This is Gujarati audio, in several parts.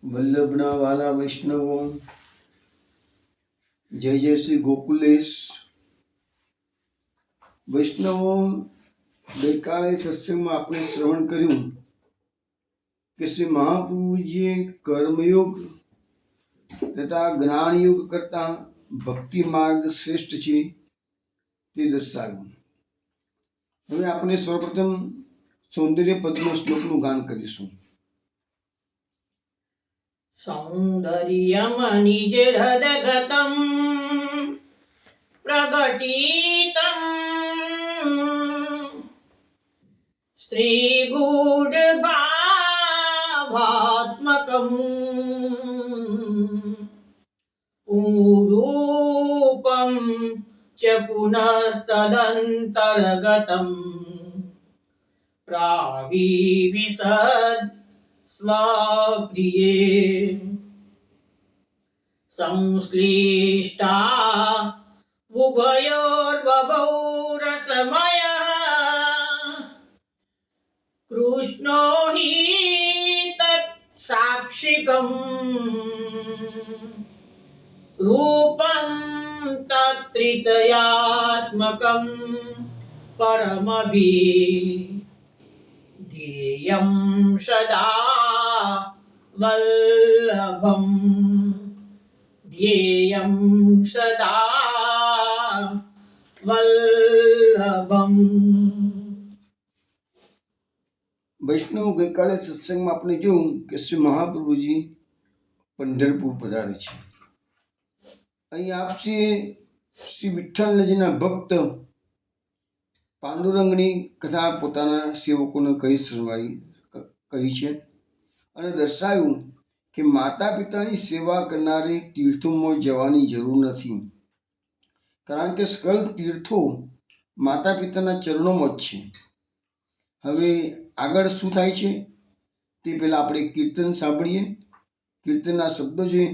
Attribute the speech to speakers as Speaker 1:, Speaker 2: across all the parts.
Speaker 1: વલ્લભના વાલા વૈષ્ણવો, જય જય શ્રી ગોકુલેશ. વૈષ્ણવો, ગઈકાલે સત્સંગમાં આપણે શ્રવણ કર્યું કે શ્રી મહાપ્રભુજીએ કર્મયોગ તથા જ્ઞાનયોગ કરતા ભક્તિ માર્ગ શ્રેષ્ઠ છે તે દર્શાવ્યું. હવે આપણે સૌપ્રથમ સૌંદર્ય પદનો શ્લોકનું ગાન કરીશું.
Speaker 2: સૌંદર્યમ નિજહૃદગતમ પ્રગટીતમ સ્ત્રીગૂઢભાવાત્મકમ પૂરૂપમ ચ પુનસ્તદંતર્ગતમ પ્રાવિવિશદ સ્વપ્રિયે સંશ્લિષ્ટા ઉભયોર્બભૌ રસમયઃ કૃષ્ણો હિ તત્ સાક્ષિકમ રૂપમ તત્ત્રિતયાત્મકમ પરમભિધેયં સદા વલ્લભમ ધ્યેયં સદા વલ્લભમ.
Speaker 1: વૈષ્ણવ, ગઈકાલે સત્સંગમાં આપણે જોયું કે શ્રી મહાપ્રભુજી પંઢરપુર પધારે છે. અહીં આપશે શ્રી વિઠ્ઠલજીના ભક્ત પાંડુરંગની કથા પોતાના સેવકોને કહી છે અને દર્શાવ્યું કે માતા પિતાની સેવા કરનારે તીર્થોમાં જવાની જરૂર નથી, કારણ કે સકલ તીર્થો માતા પિતાના ચરણોમાં જ છે. હવે આગળ શું થાય છે તે પહેલાં આપણે કીર્તન સાંભળીએ. કીર્તનના શબ્દો છે: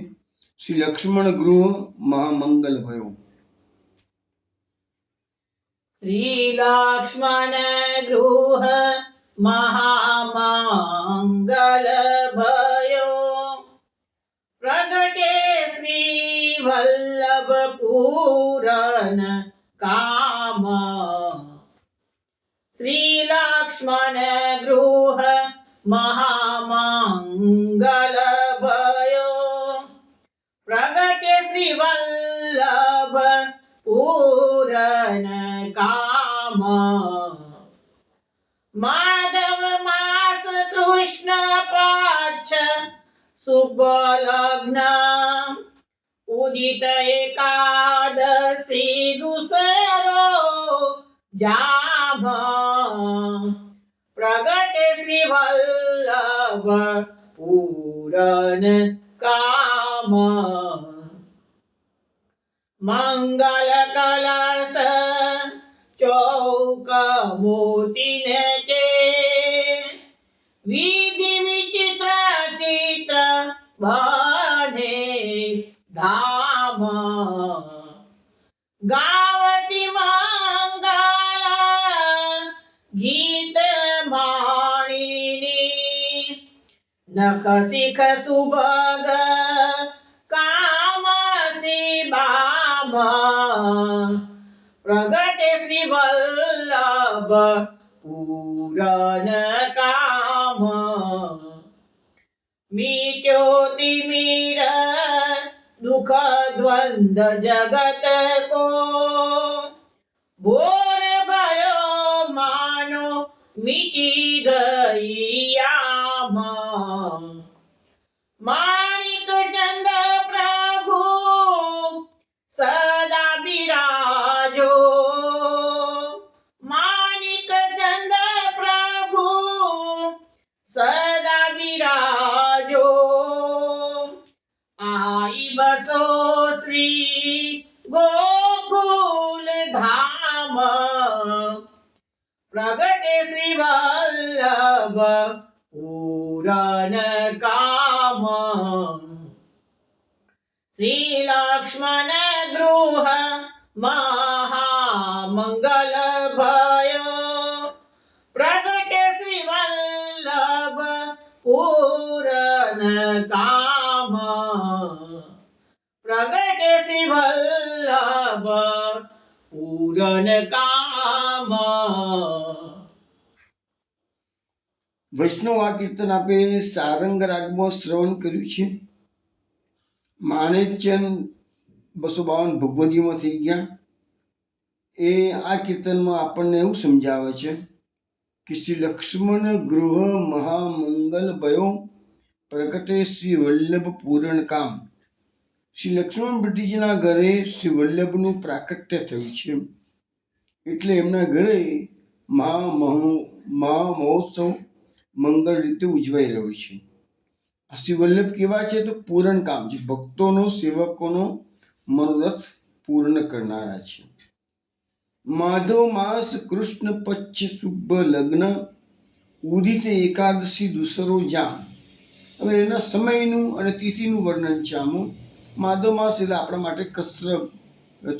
Speaker 1: શ્રી લક્ષ્મણ ગૃહ મહામંગલ ભયો.
Speaker 2: શ્રી લક્ષ્મણ ગૃહ મહામંગલ ભયો પ્રગટે શ્રી વલ્લભ પૂરન કામ. શ્રી લક્ષ્મણ ગૃહ મહામંગલ ભયો પ્રગટે શ્રી વલ્લભ પૂરન કામ. માધવ માસ કૃષ્ણ પક્ષ શુભલગ્ન ઉદિત એકાદશી દુસરો જામ. પ્રગટે શ્રી વલ્લભ પૂરન કામ. મંગલ કલશ ચૌક મોતીને તે વિધિ વિચિત્ર ચિત્ર બને ધામ. ગાવતી મંગલ ગીત માણીની નખ શિખ સુભગ કામ શિબામ. પ્રગટે શ્રી વલ્લભ પૂરન કામ. મિટ્યો તિમિર દુઃખ દ્વંદ જગત કો ભોર ભયો માનો મિટી ગઈ આમ. માણિક ચંદ પ્રભુ સદા બિરાજો. માણિક ચંદ પ્રભુ સદા બિરાજો. આઈ બસો શ્રી ગોકુલ ધામ. પ્રગટે શ્રી વલ્લભ પૂરન કામ. શ્રી લક્ષ્મણ ગૃહ મહામંગલ ભયો પ્રગટે શ્રી વલ્લભ પૂરન કા પૂરન કામ.
Speaker 1: વૈષ્ણવ આ કીર્તન આપે સારંગ રાગમાં શ્રવણ કર્યું છે. માણેકચંદ 252 ભગવદીમાં થઈ ગયા. એ આ કીર્તનમાં આપણને એવું સમજાવે છે કે શ્રી લક્ષ્મણ ગૃહ મહામંગલ ભયો પ્રગટે શ્રી વલ્લભ પૂરણ કામ. શ્રી લક્ષ્મણ ભટ્ટીજીના ઘરે શ્રી વલ્લભનું પ્રાકટ્ય થયું છે, એટલે એમના ઘરે મહોત્સવ મંગળ રીતે ઉજવાઈ રહ્યો છે. શ્રી વલ્લભ કેવા છે તો પૂરણ કામ છે, ભક્તોનો સેવકોનો મનોરથ પૂર્ણ કરનારા છે. માધવ માસ કૃષ્ણ પક્ષ શુભ લગ્ન ઉદિત એકાદશી દુસરો જામ. હવે એના સમયનું અને તિથિનું વર્ણન છે આમાં. માધવ માસ એટલે આપણા માટે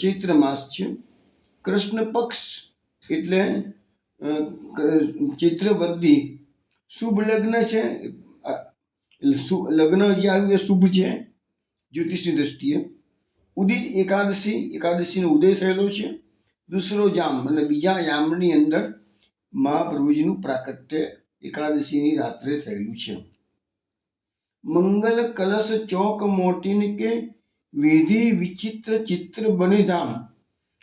Speaker 1: ચૈત્ર માસ છે. કૃષ્ણ પક્ષ એટલે ચૈત્રવદી. શુભ લગ્ન છે, લગ્ન જે આવ્યું એ શુભ છે જ્યોતિષની દ્રષ્ટિએ. ઉદિત એકાદશીનો ઉદય થયેલો છે. દુસરો જામ એટલે બીજા યામની અંદર મહાપ્રભુજીનું પ્રાકટ્ય એકાદશીની રાત્રે થયેલું છે. મંગલ કલશ ચોક મોટીન કે વિધિ વિચિત્ર ચિત્ર બને ધામ.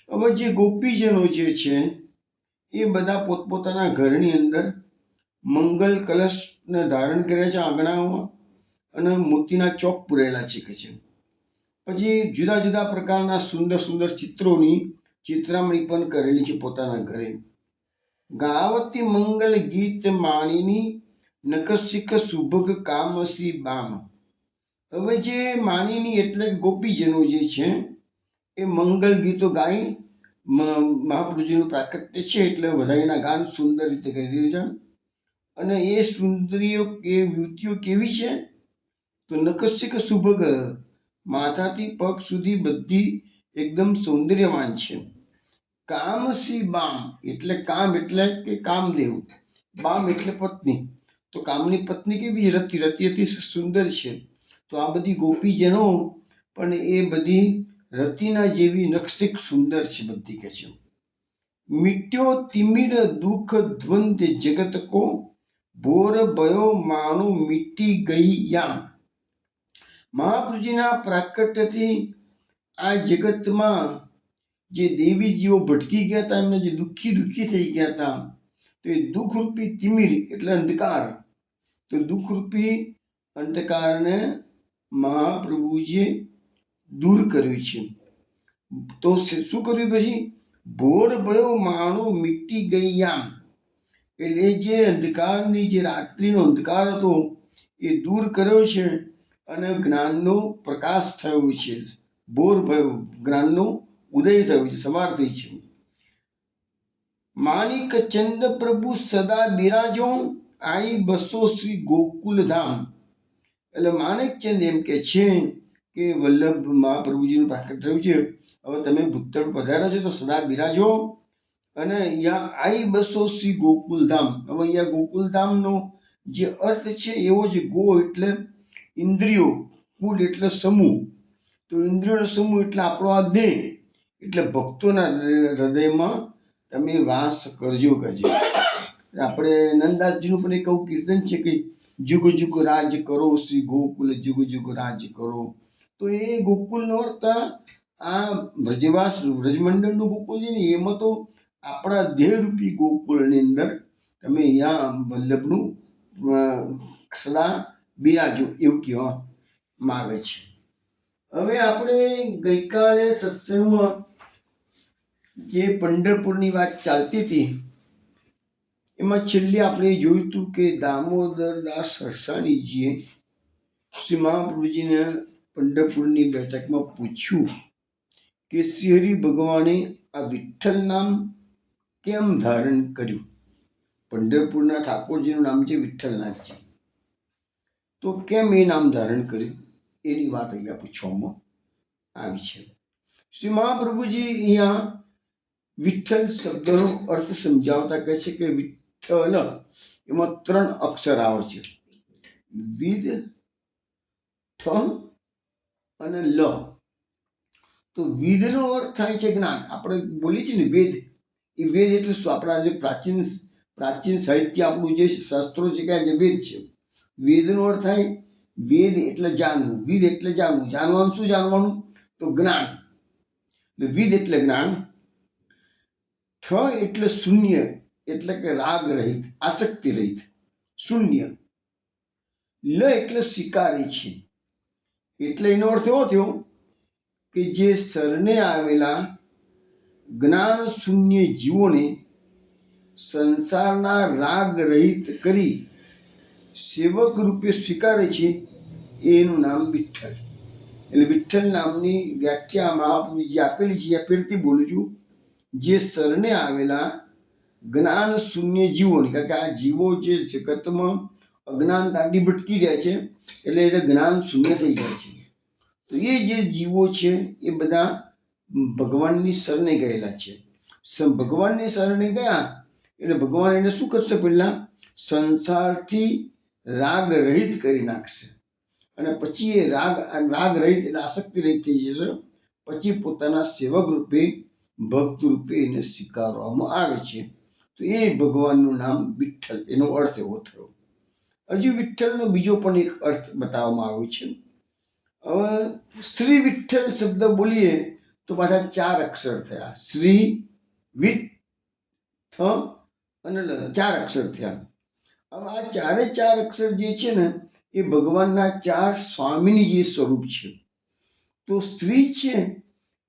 Speaker 1: હવે જે ગોપીજનો જે છે એ બધા પોતપોતાના ઘરની અંદર મંગલ કલશને ધારણ કર્યા છે આંગણાઓમાં, અને મોતીના ચોક પૂરેલા છે કે છે. પછી જુદા જુદા પ્રકારના સુંદર સુંદર ચિત્રોની ચિત્રામણી પણ કરેલી છે પોતાના ઘરે. ગાવતી મંગલ ગીત માણીની નકશિક શુભગ કામ શ્રી બામ. હવે જે માણીની એટલે ગોપીજનો જે છે એ મંગલ ગીતો ગાઈ મહાપ્રભુજીનું પ્રાકટ્ય છે એટલે વધાઈના ગાન સુંદર રીતે કરી રહ્યું છે. અને એ સુંદરીઓ કે યુવતીઓ કેવી છે તો નકશિક શુભગ, માથાથી પગ સુધી બધી એકદમ સૌંદર્યવાન છે. કામ શ્રી બામ એટલે કામ એટલે કે કામદેવ, બામ એટલે પત્ની. તો કામની પત્ની કેવી રતિ અતિ સુંદર છે. તો આ બધી ગોપીજનો પણ એ બધી રતિના જેવી નકશિક સુંદર છે બધી કે છે. મિટ્યો તિમિર દુઃખ દ્વંદ જગત કો, ભોર ભયો માણો મીટી ગઈ યામ. મહાપ્રભુજીના પ્રાકટ્યથી આ જગતમાં જે દેવી જીવો ભટકી ગયા હતા, એમને જે દુઃખી થઈ ગયા હતા, તો એ દુઃખરૂપી તિમિર એટલે અંધકાર, તો દુઃખરૂપી અંધકારને મહાપ્રભુજીએ દૂર કર્યું છે. તો શું કર્યું પછી? ભોર ભયો માણો મીટી ગઈ યામ, એટલે જે અંધકારની જે રાત્રિનો અંધકાર હતો એ દૂર કર્યો છે અને જ્ઞાનનો પ્રકાશ થયો છે. ભોર ભયો જ્ઞાનનો ઉદય થયો છે, સવાર થઈ છે. માણિક ચંદ પ્રભુ સદા બિરાજો, આઈ બસો શ્રી ગોકુલ ધામ. એટલે માણિકચંદ એમ કે છે કે વલ્લભ મહાપ્રભુજીનું પ્રાકટ્ય થયું છે, હવે તમે ભૂતળ પધાર્યા છો તો સદા બિરાજો, અને અહીંયા આઈ બસો શ્રી ગોકુલધામ. હવે અહીંયા ગોકુલધામનો જે અર્થ છે એવો જ. ગો એટલે ઇન્દ્રિયો, કુલ એટલે સમૂહ, તો ઇન્દ્રિયોનો સમૂહ એટલે આપણો આ દેહ, એટલે ભક્તોના હૃદયમાં તમે વાસ કરજો કહેજે. આપણે નંદદાસજીનું પણ એક એવું કીર્તન છે કે જુગ જુગ રાજ કરો શ્રી ગોકુલ, જુગ જુગ રાજ કરો. તો એ ગોકુલનો અર્થ આ વ્રજવાસ વ્રજમંડળનું ગોકુલ છે ને, એમાં તો આપણા દેહરૂપી ગોકુળની અંદર તમે અહીંયા વલ્લભનું સદા બિરાજો એવું કહેવા માગે છે. હવે આપણે ગઈકાલે સત્સંગમાં જે પંઢરપુરની વાત ચાલતી હતી એમાં છેલ્લે આપણે જોયું હતું કે દામોદરદાસ હરસાણીજીએ શ્રી મહાપ્રભુજીને પંઢરપુરની બેઠકમાં પૂછ્યું કે શ્રીહરિ ભગવાને આ વિઠ્ઠલ નામ કેમ ધારણ કર્યું. પંઢરપુરના ઠાકોરજીનું નામ છે વિઠ્ઠલનાથજી, તો કેમ એ નામ ધારણ કર્યું એની વાત અહીંયા પૂછવામાં આવી છે. શ્રી મહાપ્રભુજી અહીંયા વિઠ્ઠલ શબ્દનો અર્થ સમજાવતા કહે છે કે વિઠ્ઠલ એમાં 3 અક્ષર આવે છે, વિદ, ઠ અને લ. તો વેદનો અર્થ થાય છે જ્ઞાન. આપણે બોલીએ છીએ ને વેદ, એ વેદ એટલે શું? આપણા જે પ્રાચીન સાહિત્ય આપણું જે શાસ્ત્રો છે કે જે વેદ છે, વેદનો અર્થ થાય વેદ એટલે જાણવું, વેદ એટલે જાણવું. જાણવાનું શું જાણવાનું? તો જ્ઞાન. વિદ એટલે જ્ઞાન. ઠ એટલે શૂન્ય, એટલે કે રાગ રહિત, આસક્તિ રહિત, શૂન્ય. લ એટલે સ્વીકારે છે, એટલે એનો અર્થ એવો થયો કે જે શરણે આવેલા જ્ઞાન શૂન્ય જીવોને સંસારના રાગ રહિત કરી સેવક રૂપે સ્વીકારે છે, એનું નામ વિઠ્ઠલ. એટલે વિઠ્ઠલ નામની વ્યાખ્યા મહાપ્રભુએ જે આપેલી છે એ ફરીથી બોલું છું. જે શરણે આવેલા જ્ઞાન શૂન્ય જીવોને, કારણ કે આ જીવો જે જગતમાં અજ્ઞાનતાથી ભટકી રહ્યા છે, એટલે એને જ્ઞાન શૂન્ય થઈ જાય છે. તો એ જે જીવો છે એ બધા ભગવાનની શરણે ગયેલા છે. ભગવાનની શરણે ગયા એટલે ભગવાન એને શું કરશે? પહેલા સંસારથી રાગ રહિત કરી નાખશે, અને પછી એ રાગ રહિત એટલે આસક્તિ રહિત થઈ જશે. પછી પોતાના સેવક રૂપે, ભક્ત રૂપે એને સ્વીકારવામાં આવે છે. તો એ ભગવાનનું નામ વિઠ્ઠલ, એનો અર્થ એવો થયો. હજુ વિઠ્ઠલનો બીજો પણ એક અર્થ બતાવવામાં આવ્યો છે. હવે શ્રી વિઠ્ઠલ શબ્દ બોલીએ તો પાછા 4 અક્ષર થયા. શ્રી, વિઠ, અને 4 અક્ષર થયા. હવે આ 4 અક્ષર જે છે ને એ ભગવાનના 4 સ્વામીની જે સ્વરૂપ છે. તો શ્રી છે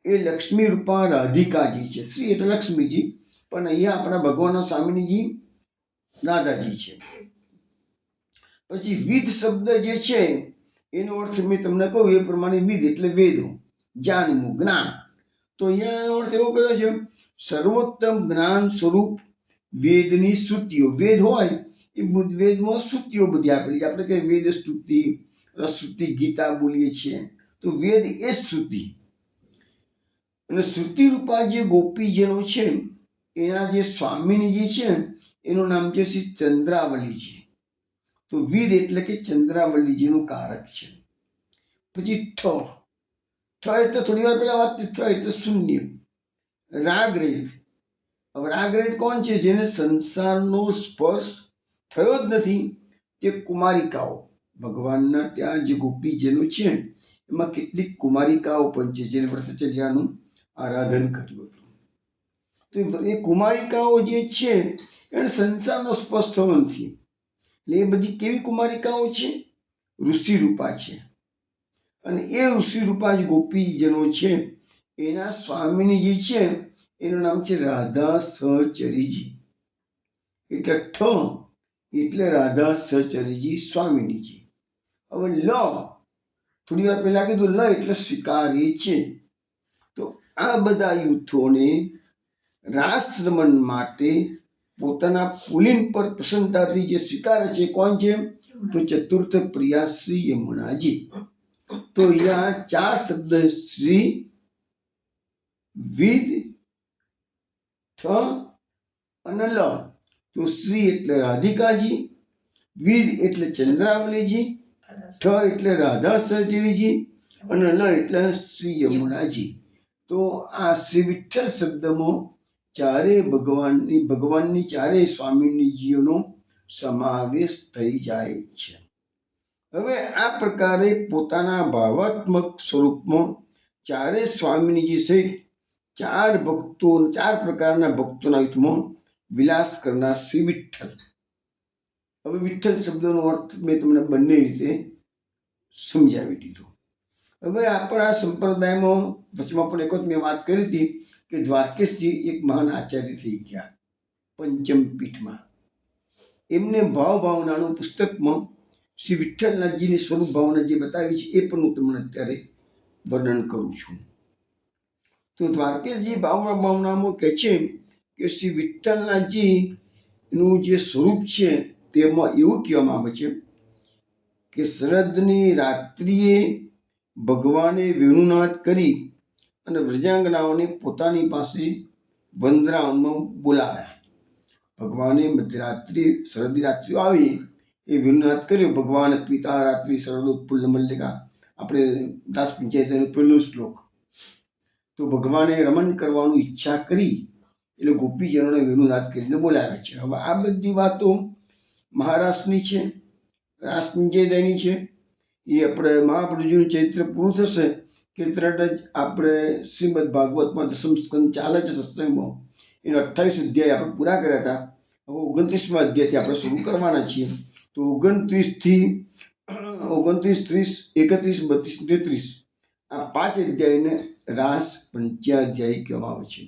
Speaker 1: એ લક્ષ્મી રૂપા રાધિકાજી છે. શ્રી એટલે લક્ષ્મીજી, પણ અહીંયા આપણા ભગવાનના સ્વામીનીજી રાધાજી છે. પછી વિદ શબ્દ જે છે એનો અર્થ મેં તમને કહ્યું એ પ્રમાણે વિદ એટલે વેદો, જાણવું, જ્ઞાન. તો અહીંયા એનો અર્થ એવો કર્યો છે સર્વોત્તમ જ્ઞાન સ્વરૂપ વેદની શ્રુતિઓ. વેદ હોય એ વેદમાં શ્રુતિઓ બધી આપેલી છે. આપણે કહીએ વેદ સ્તુતિ, શ્રુતિ ગીતા બોલીએ છીએ, તો વેદ એ શ્રુતિ. અને શ્રુતિ રૂપા જે ગોપીજનો છે એના જે સ્વામીની જે છે એનું નામ છે શ્રી ચંદ્રાવલીજી. તો વીર એટલે કે ચંદ્રાવલીજીનું કારક છે. પછી ઠ એટલે થોડી વાર પહેલા વાત, ઠ એટલે શૂન્ય, રાગ રહિત. હવે રાગ રહિત કોણ છે? જેને સંસારનો સ્પર્શ થયો જ નથી, તે કુમારિકાઓ. ભગવાનના ત્યાં જે ગોપીજનો છે એમાં કેટલીક કુમારિકાઓ પણ છે જેને વ્રતચર્યાનું આરાધન કર્યું હતું. તો એ કુમારિકાઓ જે છે એને સંસારનો સ્પર્શ થયો નથી. એટલે એ બધી કેવી કુમારિકાઓ છે? ઋષિરૂપા છે. અને એ ઋષિરૂપા જે ગોપીજનો છે એના સ્વામીની જે છે એનું નામ છે રાધા સહચરીજી. એટલે ઠ એટલે રાધા સહચરીજી સ્વામીનીજી. હવે લ, થોડી વાર પહેલા કીધું લ એટલે સ્વીકારે છે. તો આ બધા યુથોને રાસ રમણ માટે પોતાના પુલિન પર પ્રસન્નતાથી જે સ્વીકારે છે કોણ છે? તો ચતુર્થ પ્રિયા શ્રી યમુનાજી. તો અહીંયા 4 શબ્દ શ્રી, વિદ, ઠ અને લ. તો શ્રી એટલે રાધિકાજી, વિદ એટલે ચંદ્રાવલીજી, ઠ એટલે રાધા સહચરીજી, અને લ એટલે શ્રી યમુનાજી. તો આ શ્રી વિઠ્ઠલ શબ્દમાં ભગવાનની 4 સ્વામીજીઓનો સમાવેશ થઈ જાય છે. હવે આ પ્રકારે પોતાના ભાવાત્મક સ્વરૂપમાં 4 સ્વામીજી સહિત 4 પ્રકારના ભક્તોના યુથમાં વિલાસ કરનાર શ્રી વિઠ્ઠલ. હવે વિઠ્ઠલ શબ્દનો અર્થ મેં તમને બંને રીતે સમજાવી દીધો. હવે આપણા સંપ્રદાયમાં વચમાં પણ એક વખત મેં વાત કરી હતી કે દ્વારકેશજી એક મહાન આચાર્ય થઈ ગયા પંચમ પીઠમાં. એમને ભાવનાનું પુસ્તકમાં શ્રી વિઠ્ઠલનાથજીની સ્વરૂપ ભાવના જે બતાવી છે એ પણ હું તમને અત્યારે વર્ણન કરું છું. તો દ્વારકેશજી ભાવનામાં કહે છે કે શ્રી વિઠ્ઠલનાથજીનું જે સ્વરૂપ છે તેમાં એવું કહેવામાં આવે છે કે શરદની રાત્રિએ ભગવાને વેણુનાદ કરી અને વ્રજાંગનાઓને પોતાની પાસે વંદરાવનમાં બોલાવ્યા. ભગવાને મધ્યરાત્રિ, શરદની રાત્રિઓ આવી એ વેણુનાદ કર્યો. ભગવાન પિતા રાત્રિ શરદોત્ફુલ્લ મલ્લિકા, આપણે દાસ પંચાયતનો પહેલો શ્લોક. તો ભગવાને રમણ કરવાનું ઈચ્છા કરી એટલે ગોપીજનોને વેણુનાદ કરીને બોલાવે છે. હવે આ બધી વાતો મહારાષ્ટ્રની છે, રાસપંચયની છે. એ આપણે મહાપ્રભુજીનું ચૈત્ર પૂરું થશે કે તરત જ આપણે શ્રીમદ ભાગવતમાં દસમ સ્કંદ ચાલે છે સત્સંગમાં, એનો 28 અધ્યાય આપણે પૂરા કર્યા હતા. હવે 29મા અધ્યાયથી આપણે શરૂ કરવાના છીએ. તો 29 30 31 32 33 આ 5 અધ્યાયને રાસ પંચાધ્યાય કહેવામાં આવે છે.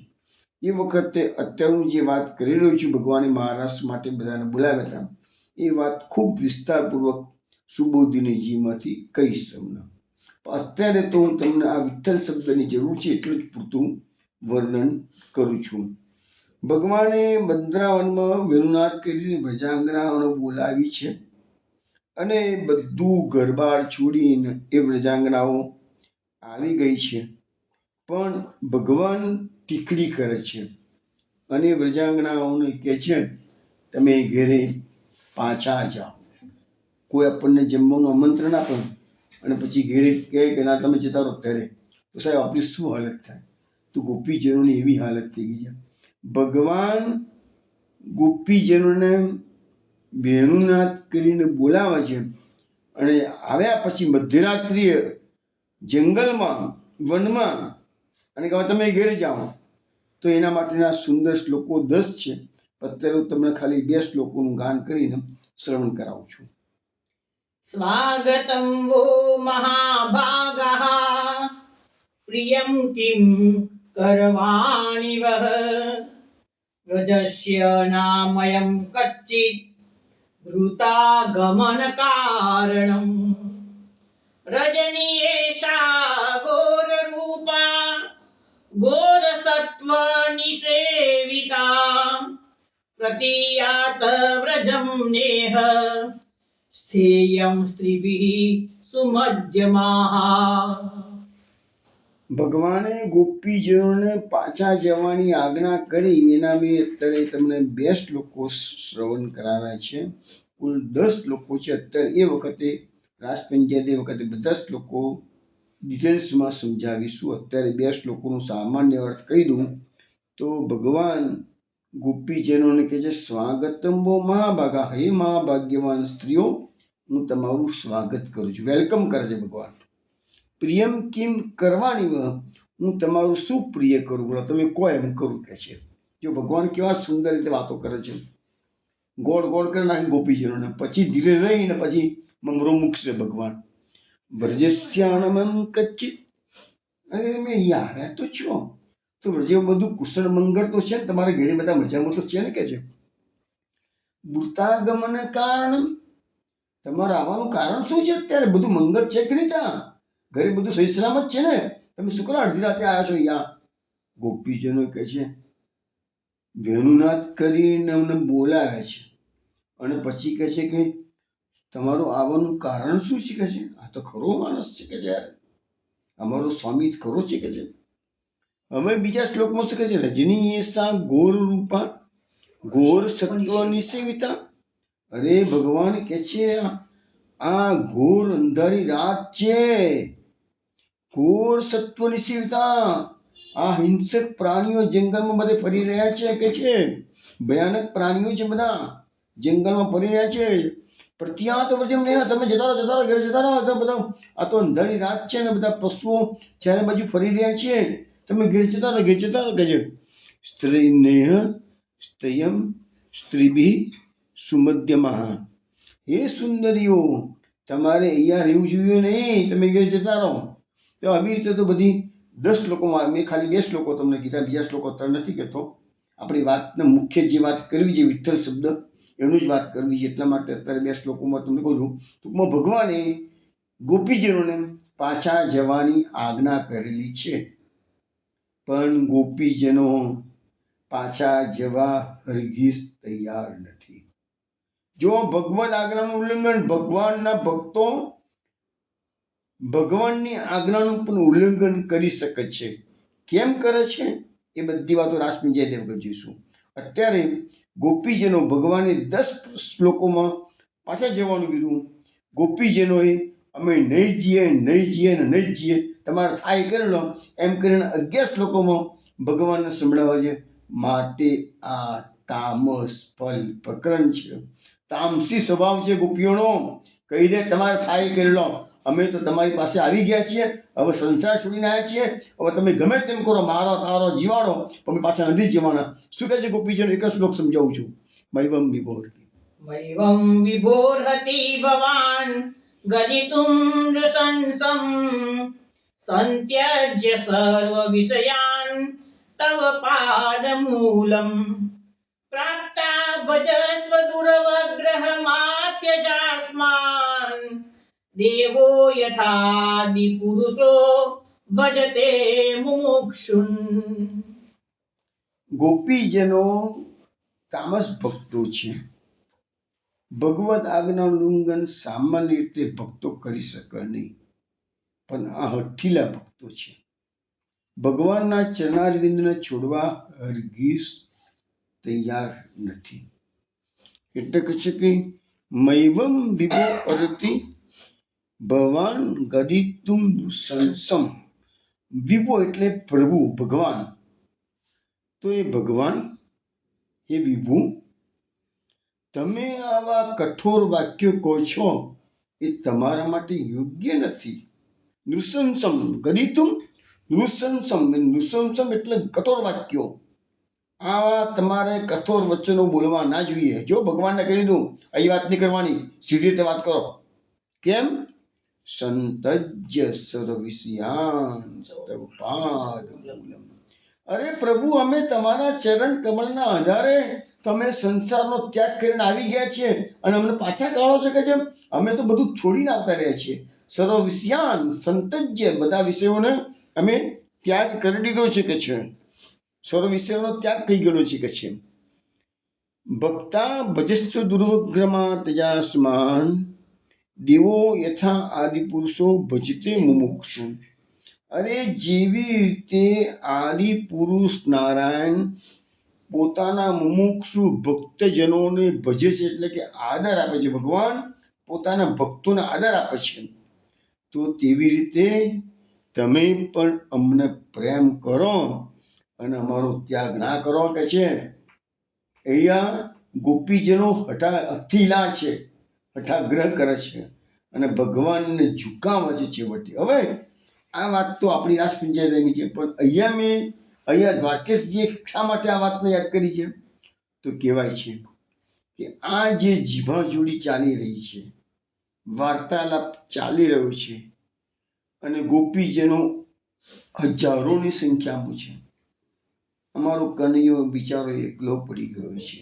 Speaker 1: એ વખતે અત્યારે હું જે વાત કરી રહ્યો છું, ભગવાને મહારાષ્ટ્ર માટે બધાને બોલાવ્યા હતા, એ વાત ખૂબ વિસ્તારપૂર્વક સુબોધિનીજીમાંથી કહીશ તમને. અત્યારે તો હું તમને આ વિઠ્ઠલ શબ્દની જરૂર છે એટલું જ પૂરતું વર્ણન કરું છું. ભગવાને વૃંદાવનમાં વેણુનાદ કરીને વ્રજાંગનાઓને બોલાવી છે અને બધું ઘરબાર છોડીને એ વ્રજાંગનાઓ આવી ગઈ છે. પણ ભગવાન ટીકડી કરે છે અને વ્રજાંગનાઓને કહે છે તમે ઘેરે પાછા જાઓ. કોઈ આપણને જમવાનું આમંત્રણ આપે અને પછી ઘેરે કહે કે ના તમે જતા રહો ત્યારે, તો સાહેબ આપણી શું હાલત થાય? તો ગોપીજનોની એવી હાલત થઈ ગઈ છે. ભગવાન ગોપીજનોને વેણુનાદ કરીને બોલાવે છે અને આવ્યા પછી મધ્યરાત્રિએ જંગલમાં વનમાં અને કહે તમે ઘેરે જાઓ. તો એના માટેના સુંદર શ્લોકો 10 છે. અત્યારે હું તમને ખાલી 2 શ્લોકોનું ગાન કરીને શ્રવણ કરાવું છું.
Speaker 2: સ્વાગતમ વો મહાભાગઃ પ્રિયમ કિમ કરવાણિ વઃ વ્રજસ્ય નામયં કચ્ચિત ધૃતાગમન કારણમ રજની એષા ઘોર રૂપા ઘોર સત્વ નિષેવિતા પ્રતિયાત વ્રજમ નેહ સ્થેયમ સ્ત્રીભિઃ સુમધ્યમાઃ.
Speaker 1: ભગવાને ગોપીજનોને પાછા જવાની આજ્ઞા કરી એના મેં અત્યારે તમને 2 શ્લોકો શ્રવણ કરાવ્યા છે. કુલ 10 શ્લોકો છે. અત્યારે એ વખતે રાસ પંચાયત એ વખતે બધા શ્લોકો ડિટેલ્સમાં સમજાવીશું. અત્યારે 2 શ્લોકોનો સામાન્ય અર્થ કહી દઉં તો ભગવાન ગોપીજનોને કહે છે સ્વાગતમ વો મહાભાગા, હે મહાભાગ્યવાન સ્ત્રીઓ હું તમારું સ્વાગત કરું છું, વેલકમ કરે છે ભગવાન. પ્રિયમ કિમ કરવાની હું તમારું શું પ્રિય કરું, બોલો તમે કહો એમ કરું કે છે. જો ભગવાન કેવા સુંદર રીતે વાતો કરે છે, ગોળ ગોળ કરી નાખી ગોપીજનોને, પછી ધીરે રહીને પછી મમરો મૂકશે ભગવાન. વ્રજસ્યાણમં કચ્ચિત, અરે તમે અહીંયા આવ્યા તો છો તો વ્રજે બધું કુશળ મંગળ તો છે ને, તમારે ઘરે બધા મજામાં તો છે ને કે છે. વૃતાગમન કારણ, તમારા આવવાનું કારણ શું છે? અત્યારે બધું મંગળ છે કે નહીં? ત્યાં ઘરે બધું સહી સલામત છે ને? તમે શું કરો અડધી રાતે આવ્યા છો અહીંયા? ગોપીજનો કહે છે વેણુનાદ કરીને અમને બોલાવે છે અને પછી કહે છે કે તમારું આવવાનું કારણ શું છે કે છે. આ તો ખરો માણસ છે કે છે, અમારો સ્વામી ખરો છે કે છે. હવે બીજા શ્લોકમાં શું કહે છે? રજની એસા ઘોર રૂપા ઘોર સત્વ નિષેવિતા. અરે ભગવાન કે છે આ ઘોર અંધારી રાત છે, ઘોર સત્વ નિષેવિતા. આ હિંસક પ્રાણીઓ જંગલમાં બધે ફરી રહ્યા છે કે છે, ભયાનક પ્રાણીઓ છે બધા જંગલમાં ફરી રહ્યા છે. પ્રત્યાત વ્રજમ નેહ, તમે જતા રહો ઘરે જતા રહો બધા. આ તો અંધારી રાત છે ને બધા પશુઓ ચારે બાજુ ફરી રહ્યા છે, તમે ઘેર જતા રહો કે છે. સ્ત્રી નેહ સ્ત્રીયમ સ્ત્રીભિ સુમધ્યમઃ. હે સુંદરીઓ તમારે અહીંયા રહેવું જોઈએ નહીં, તમે ઘેર જતા રહો. તો આવી રીતે તો બધી 10 શ્લોકોમાં મેં ખાલી 2 શ્લોકો તમને કીધા, બીજા શ્લોકો અત્યારે નથી કહેતો. આપણી વાતને મુખ્ય જે વાત કરવી છે વિઠ્ઠલ શબ્દ એનું જ વાત કરવી છે, એટલા માટે અત્યારે 2 શ્લોકોમાં તમને કહું છું. ટૂંકમાં ભગવાને ગોપીજનોને પાછા જવાની આજ્ઞા કરેલી છે, પણ ગોપીજનો પાછા જવા હરગીઝ તૈયાર નથી. જો ભગવદ આજ્ઞાનું ઉલ્લંઘન, ભગવાનના ભક્તો ભગવાનની આજ્ઞાનું પણ ઉલ્લંઘન કરી શકે છે. કેમ કરે છે એ બધી વાતો રાસપંચાયત વખત જોઈશું. અત્યારે ગોપીજનો ભગવાને 10 શ્લોકોમાં પાછા જવાનું કીધું. ગોપીજનોએ અમે નહીં જીએ ને નહીં જીએ, તમારે થાય કરી લો એમ કરીને 11 શ્લોકોમાં ભગવાનને સંભળાવે છે. માટે આ તામસ ફલ પ્રકરણ છે, તામસી સ્વભાવ છે ગોપીઓનો. કહી દે તમારે થાય કરી લો, અમે તો તમારી પાસે આવી ગયા છીએ, હવે સંસાર છોડીને આવ્યા છીએ, હવે તમે ગમે તેમ કરો, મારો તારો જીવાડો, અમે પાછા નથી જવાના. શું કહે છે ગોપીજન? એક જ શ્લોક સમજાવું છું. મૈવમ વિભોરતી
Speaker 2: મૈવં વિભોર્હતિ ભવાન ગણિતું નૃશંસં સંત્યજ્ય સર્વ વિષયાન તવ પાદમૂલમ પ્રાપ્તા ભજસ્વ દુર્વગ્રહમાત્યજાસ્માન દેવો યથાદિ પુરુષો ભજતે મુમુક્ષુન.
Speaker 1: ગોપીજનો તામસ ભક્તો છે. ભગવદ આજ્ઞા ઉલ્લંઘન સામાન્ય રીતે ભક્તો કરી શકે નહીં, પણ આ હઠ્ઠીલા ભક્તો છે. ભગવાનના ચરણારવિંદને છોડવા હરગીઝ તૈયાર નથી. એટલે કહે છે કે મૈવમ વિભો અરતિ ભવાન ગદિતુમ સંસમ. વિભો એટલે પ્રભુ, ભગવાન. તો એ ભગવાન, એ વિભુ, તમે આવા કઠોર વાક્યો કહો છો એ તમારા માટે યોગ્ય નથી. નૃશંસમ ગદિતુમ, નૃશંસમ એટલે કઠોર વાક્યો. આવા તમારે કઠોર વચનો બોલવા ના જોઈએ. જો ભગવાનને કહી દીધું અહીં વાત નહીં કરવાની, સીધી રીતે વાત કરો. કેમ? સંતજ્ય સર્વવિષયાન તવ પાદમૂલમ. અરે પ્રભુ, અમે તમારા ચરણ કમળના આધારે તમે સંસારનો ત્યાગ કરીને આવી ગયા છીએ અને અમને પાછા કાઢો છો કે જેમ? અમે તો બધું છોડીને આવતા રહ્યા છીએ. સર્વ વિષયાન સંતજ્ય, બધા વિષયોને અમે ત્યાગ કરી દીધો છે કે છે. સર્વ વિષયોનો ત્યાગ થઈ ગયેલો છે કે છે. ભક્તા ભજસ્વ દુર્વગ્રમા તેજાસ્માન દેવો યથા આદિ પુરુષો ભજતે મુમુક્ષુ. અરે જેવી રીતે આદિ પુરુષ નારાયણ પોતાના મુમુક્ષુ ભક્તજનોને ભજે છે, એટલે કે આદર આપે છે. ભગવાન પોતાના ભક્તોને આદર આપે છે. તો તેવી રીતે તમે પણ અમને પ્રેમ કરો અને અમારો ત્યાગ ના કરો કે છે. અહીંયા ગોપીજનો હઠીલા છે, હઠાગ્રહ કરે છે અને ભગવાનને ઝુકાવે છે છેવટે. હવે આ વાત તો આપણી રાસ પંચાયતની છે, પણ અહીંયા દ્વારકેશજીએ શા માટે આ વાતને યાદ કરી છે? તો કહેવાય છે કે આ જે જીભાજોડી ચાલી રહી છે, વાર્તાલાપ ચાલી રહ્યો છે અને ગોપીજનો હજારોની સંખ્યામાં છે. અમારો કનૈયો બિચારો એકલો પડી ગયો છે.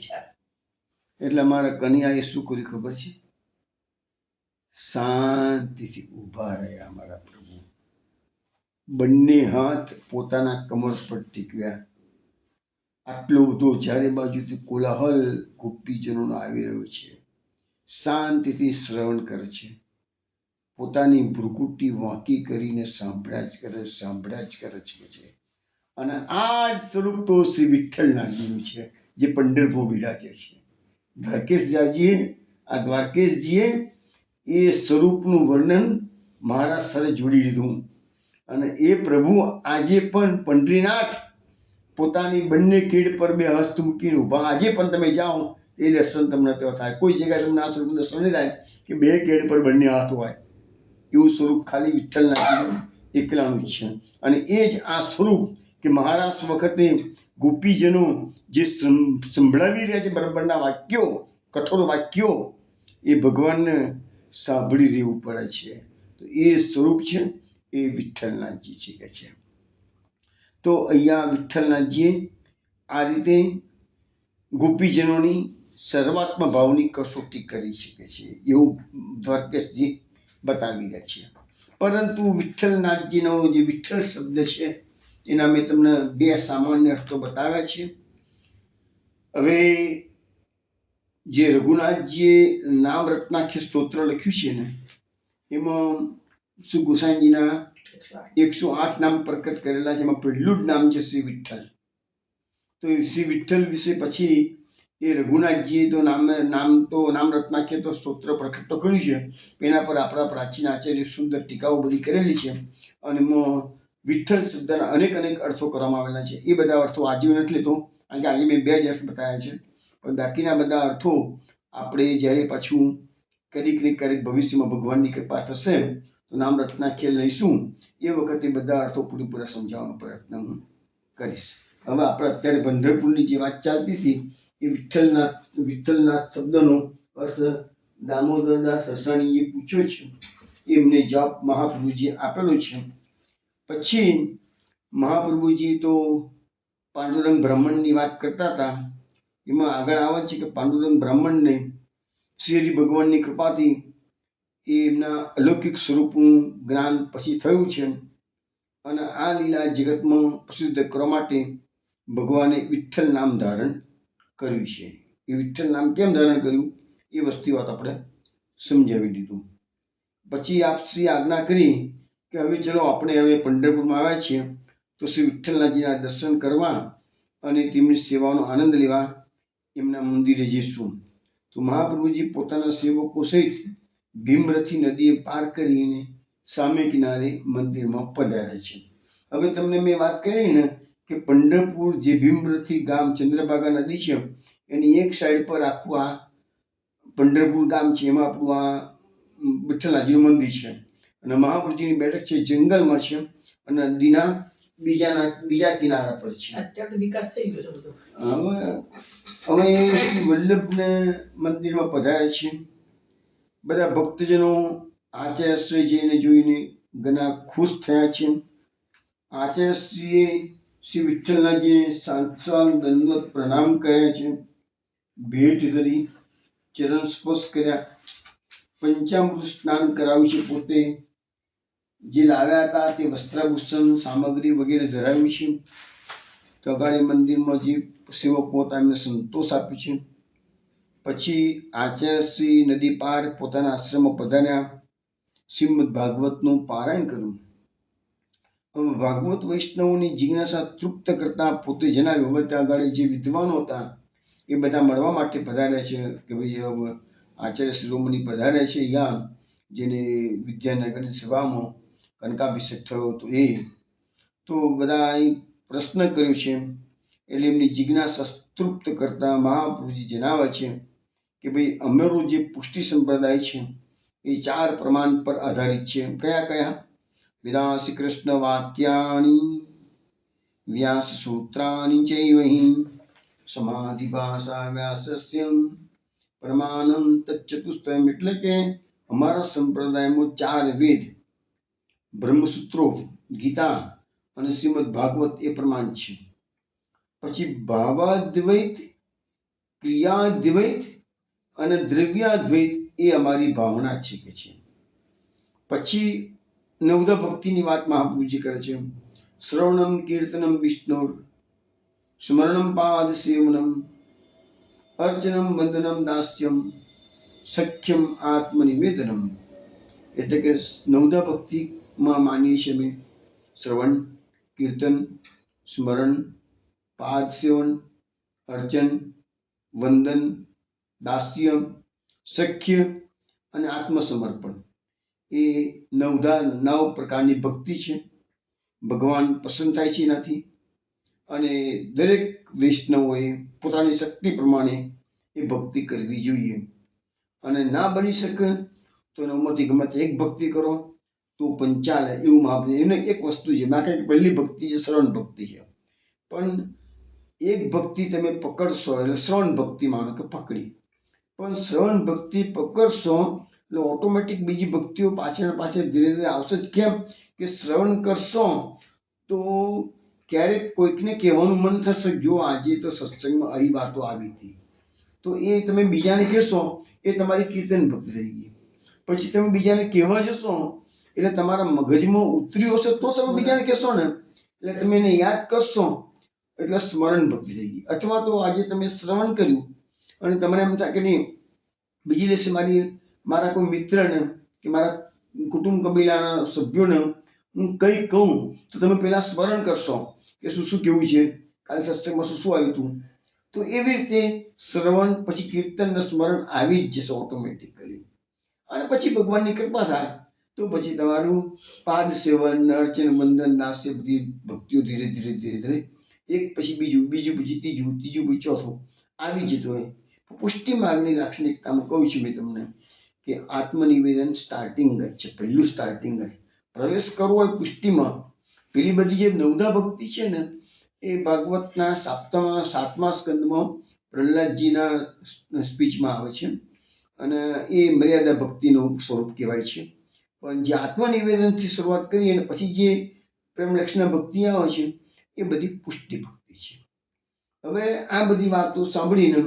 Speaker 1: એટલે અમારા કનૈયાએ શું કર્યું ખબર છે? શાંતિથી ઊભા રહ્યા અમારા પ્રભુ. બંને હાથ પોતાના કમર પર ટેકવ્યા. આટલો બધો ચારે બાજુથી કોલાહલ ગોપીજનોનો આવી રહ્યો છે. શાંતિથી શ્રવણ કરે છે. પોતાની ભ્રુકુટી વાંકી કરીને સાંભળ્યા જ કરે છે. અને આ જ સ્વરૂપ તો શ્રી વિઠ્ઠલનાથજીનું છે, જે પંઢરપુર બિરાજે છે. દ્વારકેશજીએ એ સ્વરૂપનું વર્ણન મારા સરે જોડી લીધું. અને એ પ્રભુ આજે પણ પંઢરીનાથ પોતાની બંને કેડ પર બે હસ્ત મૂકીને ઊભા. આજે પણ તમે જાઓ એ દર્શન તમને ત્યાં થાય. કોઈ જગ્યાએ તમને આ સ્વરૂપ દર્શન નહીં થાય કે બે કેડ પર બંને હાથ હોય. એવું સ્વરૂપ ખાલી વિઠ્ઠલનાથજીનું એકલાનું છે. અને એ જ આ સ્વરૂપ કે મહારાજ વખતે ગોપીજનો જે સંભળાવી રહ્યા છે બરાબરના વાક્યો, કઠોર વાક્યો, એ ભગવાનને સાંભળી રહેવું પડે છે. તો એ સ્વરૂપ છે એ વિઠ્ઠલનાથજી છે કે છે. તો અહીંયા વિઠ્ઠલનાથજીએ આ રીતે ગોપીજનોની સર્વાત્મા ભાવની કસોટી કરી શકે છે એવું દ્વારકેશજી બતાવી રહ્યા છે. પરંતુ વિઠ્ઠલનાથજીનો જે વિઠ્ઠલ શબ્દ છે એના મેં તમને બે સામાન્ય અર્થો બતાવ્યા છે. હવે જે રઘુનાથજીએ નામ રત્નાખ્ય સ્તોત્ર લખ્યું છે ને, એમાં શ્રી ગોસાઈજીના 108 નામ પ્રકટ કરેલા છે. એમાં પહેલું જ નામ છે શ્રી વિઠ્ઠલ. તો શ્રી વિઠ્ઠલ વિશે પછી એ રઘુનાથજીએ તો નામ રત્નાખ્ય તો સ્તોત્ર પ્રકટ તો કર્યું છે, એના પર આપણા પ્રાચીન આચાર્ય સુંદર ટીકાઓ બધી કરેલી છે, અને એમાં વિઠ્ઠલ શબ્દના અનેક અર્થો કરવામાં આવેલા છે. એ બધા અર્થો આજે નથી લેતો, કારણ કે આજે મેં 2 જ અર્થ બતાવ્યા છે, પણ બાકીના બધા અર્થો આપણે જ્યારે પાછું ક્યારેક ભવિષ્યમાં ભગવાનની કૃપા થશે તો નામ રત્નાખ્ય લઈશું, એ વખતે બધા અર્થો પૂરેપૂરા સમજાવવાનો પ્રયત્ન હું કરીશ. હવે આપણે અત્યારે પંઢરપુરની જે વાત ચાલતી હતી એ વિઠ્ઠલનાથ શબ્દનો અર્થ દામોદરદાસ રસાણીએ પૂછ્યો છે, એમને જવાબ મહાપ્રભુજીએ આપેલો છે. પછી મહાપ્રભુજી તો પાંડુરંગ બ્રાહ્મણની વાત કરતા હતા, એમાં આગળ આવે છે કે પાંડુરંગ બ્રાહ્મણને શ્રી હરિ ભગવાનની કૃપાથી એ એમના અલૌકિક સ્વરૂપનું જ્ઞાન પછી થયું છે, અને આ લીલા જગતમાં પ્રસિદ્ધ કરવા માટે ભગવાને વિઠ્ઠલ નામ ધારણ કર્યું છે. એ વિઠ્ઠલ નામ કેમ ધારણ કર્યું એ વસ્તુ વાત આપણે સમજાવી દીધું. પછી આપશ્રી આજ્ઞા કરી કે હવે ચલો આપણે હવે પંઢરપુરમાં આવ્યા છીએ તો શ્રી વિઠ્ઠલનાથજીના દર્શન કરવા અને તેમની સેવાનો આનંદ લેવા એમના મંદિરે જઈશું. તો મહાપ્રભુજી પોતાના સેવકો સહિત ભીમરથી નદીએ પાર કરીને સામે કિનારે મંદિરમાં પધારે છે. હવે તમને મેં વાત કરી ને કે પંઢરપુર જે ભીમરથી ગામ ચંદ્રભાગા નદી છે એની એક સાઈડ પર આખું આ પંઢરપુર ગામ છે, એમાં આપણું આ વિઠ્ઠલનાથજીનું મંદિર છે, અને મહાપ્રભુજીની બેઠક છે જંગલમાં છે, અને નદીના બીજા કિનારા પર છે.
Speaker 2: અત્યારે તો વિકાસ થઈ ગયો છે બધો.
Speaker 1: હવે વલ્લભને મંદિરમાં પધારે છે. બધા ભક્તજનો આચાર્યશ્રીજીને જોઈને ઘણા ખુશ થયા છે. આચાર્યશ્રીએ શ્રી વિઠ્ઠલનાથજીને સાષ્ટાંગ દંડવત પ્રણામ કર્યા છે, ભેટ કરી, ચરણ સ્પર્શ કર્યા, પંચામૃત સ્નાન કરાવ્યું છે, પોતે જે લાવ્યા હતા તે વસ્ત્રાભૂષણ સામગ્રી વગેરે ધરાવ્યું છે. તો અગાડે મંદિરમાં જે સેવકો હતા એમને સંતોષ આપ્યો છે. પછી આચાર્યશ્રી નદી પાર પોતાના આશ્રમમાં પધાર્યા, શ્રીમદ ભાગવતનું પારાયણ કર્યું. ભાગવત વૈષ્ણવોની જિજ્ઞાસા તૃપ્ત કરતા પોતે જણાવ્યું, હવે ત્યાં આગળ જે વિદ્વાનો હતા એ બધા મળવા માટે પધાર્યા છે કે ભાઈ આચાર્ય શિરોમણી પધાર્યા છે અહીંયા, જેને વિદ્યાનગરની સભામાં કનકાભિષેક થયો હતો એ. તો બધા અહીં પ્રશ્ન કર્યો છે, એટલે એમની જિજ્ઞાસા તૃપ્ત કરતા મહાપ્રભુજી જણાવે છે કે ભાઈ અમારો જે પુષ્ટિ સંપ્રદાય છે એ 4 પ્રમાણ પર આધારિત છે. કયા કયા? વેદા શ્રી કૃષ્ણ વાક્યાની, વ્યાસ સૂત્રાની ચૈવહિ, સમાધિ ભાષા વ્યાસસ્ય, પ્રમાણમ તચ્ચતુષ્ટયમ. એટલે કે અમારા સંપ્રદાયમાં 4 વેદ, બ્રહ્મસૂત્રો, ગીતા અને શ્રીમદ ભાગવત એ પ્રમાણ છે. પછી ભાવાદ્વૈત, ક્રિયાદ્વૈત અને દ્રવ્યાદ્વૈત એ અમારી ભાવના છે કે છે. પછી નવદા ભક્તિની વાત મહાપ્રભુજી કરે છે, શ્રવણમ કીર્તનમ વિષ્ણુર, સ્મરણમ પાદ સેવનમ, અર્ચનમ વંદનમ દાસ્યમ, સખ્યમ આત્મનિવેદનમ. એટલે કે નવદા ભક્તિમાં માનીએ છીએ અમે શ્રવણ, કીર્તન, સ્મરણ, પાદ સેવન, અર્ચન, વંદન, દાસ્ય, સખ્ય અને આત્મસમર્પણ. એ 9 પ્રકારની ભક્તિ છે. ભગવાન પસંદ થાય છે એનાથી, અને દરેક વૈષ્ણવોએ પોતાની શક્તિ પ્રમાણે એ ભક્તિ કરવી જોઈએ. અને ના બની શકે તો 9માંથી ગમે તે એક ભક્તિ કરો તો પણ ચાલે, એવું મહાપ્રભુ. એને એક વસ્તુ છે, બાકી પહેલી ભક્તિ છે શ્રવણ ભક્તિ છે, પણ એક ભક્તિ તમે પકડશો એટલે શ્રવણ ભક્તિ માનો કે પકડી, પણ શ્રવણ ભક્તિ પકડશો એટલે ઓટોમેટિક બીજી ભક્તિઓ પાછળ ધીરે ધીરે આવશે જ. કેમ કે શ્રવણ કરશો તો ક્યારેક કોઈકને કહેવાનું મન થશે, જો આજે તો સત્સંગમાં આવી વાતો આવી હતી, તો એ તમે બીજાને કહેશો એ તમારી કીર્તન ભક્તિ થઈ ગઈ. પછી તમે બીજાને કહેવા જશો એટલે તમારા મગજમાં ઉતર્યું હશે તો તમે બીજાને કહેશો ને, એટલે તમે એને યાદ કરશો એટલે સ્મરણ ભક્તિ થઈ ગઈ. અથવા તો આજે તમે શ્રવણ કર્યું અને તમને એમ થાય કે નહીં, બીજી દિવસે મારા કોઈ મિત્રને કે મારા કુટુંબ કબીલાના સભ્યોને હું કંઈ કહું તો તમે પહેલાં સ્મરણ કરશો કે શું શું કેવું છે, કાલે સત્સંગમાં શું શું આવ્યું હતું, તો એવી રીતે શ્રવણ પછી કીર્તન સ્મરણ આવી જ જશે ઓટોમેટિકલી. અને પછી ભગવાનની કૃપા થાય તો પછી તમારું પાદ સેવન અર્ચન વંદન નાસ્ય બધી ભક્તિઓ ધીરે ધીરે ધીરે ધીરે એક પછી બીજું બીજું પછી ત્રીજું ત્રીજું પછી ચોથું આવી જતું હોય. પુષ્ટિ માર્ગની લાક્ષણિકતામાં કહું છું મેં તમને કે આત્મનિવેદન સ્ટાર્ટિંગ જ છે, પહેલું સ્ટાર્ટિંગ જ. પ્રવેશ કરવો હોય પુષ્ટિમાં. પેલી બધી જે નવધા ભક્તિ છે ને એ ભાગવતના સાતમા સ્કંદમાં પ્રહલાદજીના સ્પીચમાં આવે છે અને એ મર્યાદા ભક્તિનું સ્વરૂપ કહેવાય છે. પણ જે આત્મનિવેદનથી શરૂઆત કરી અને પછી જે પ્રેમલક્ષણા ભક્તિ આવે છે એ બધી પુષ્ટિ ભક્તિ છે. હવે આ બધી વાતો સાંભળીને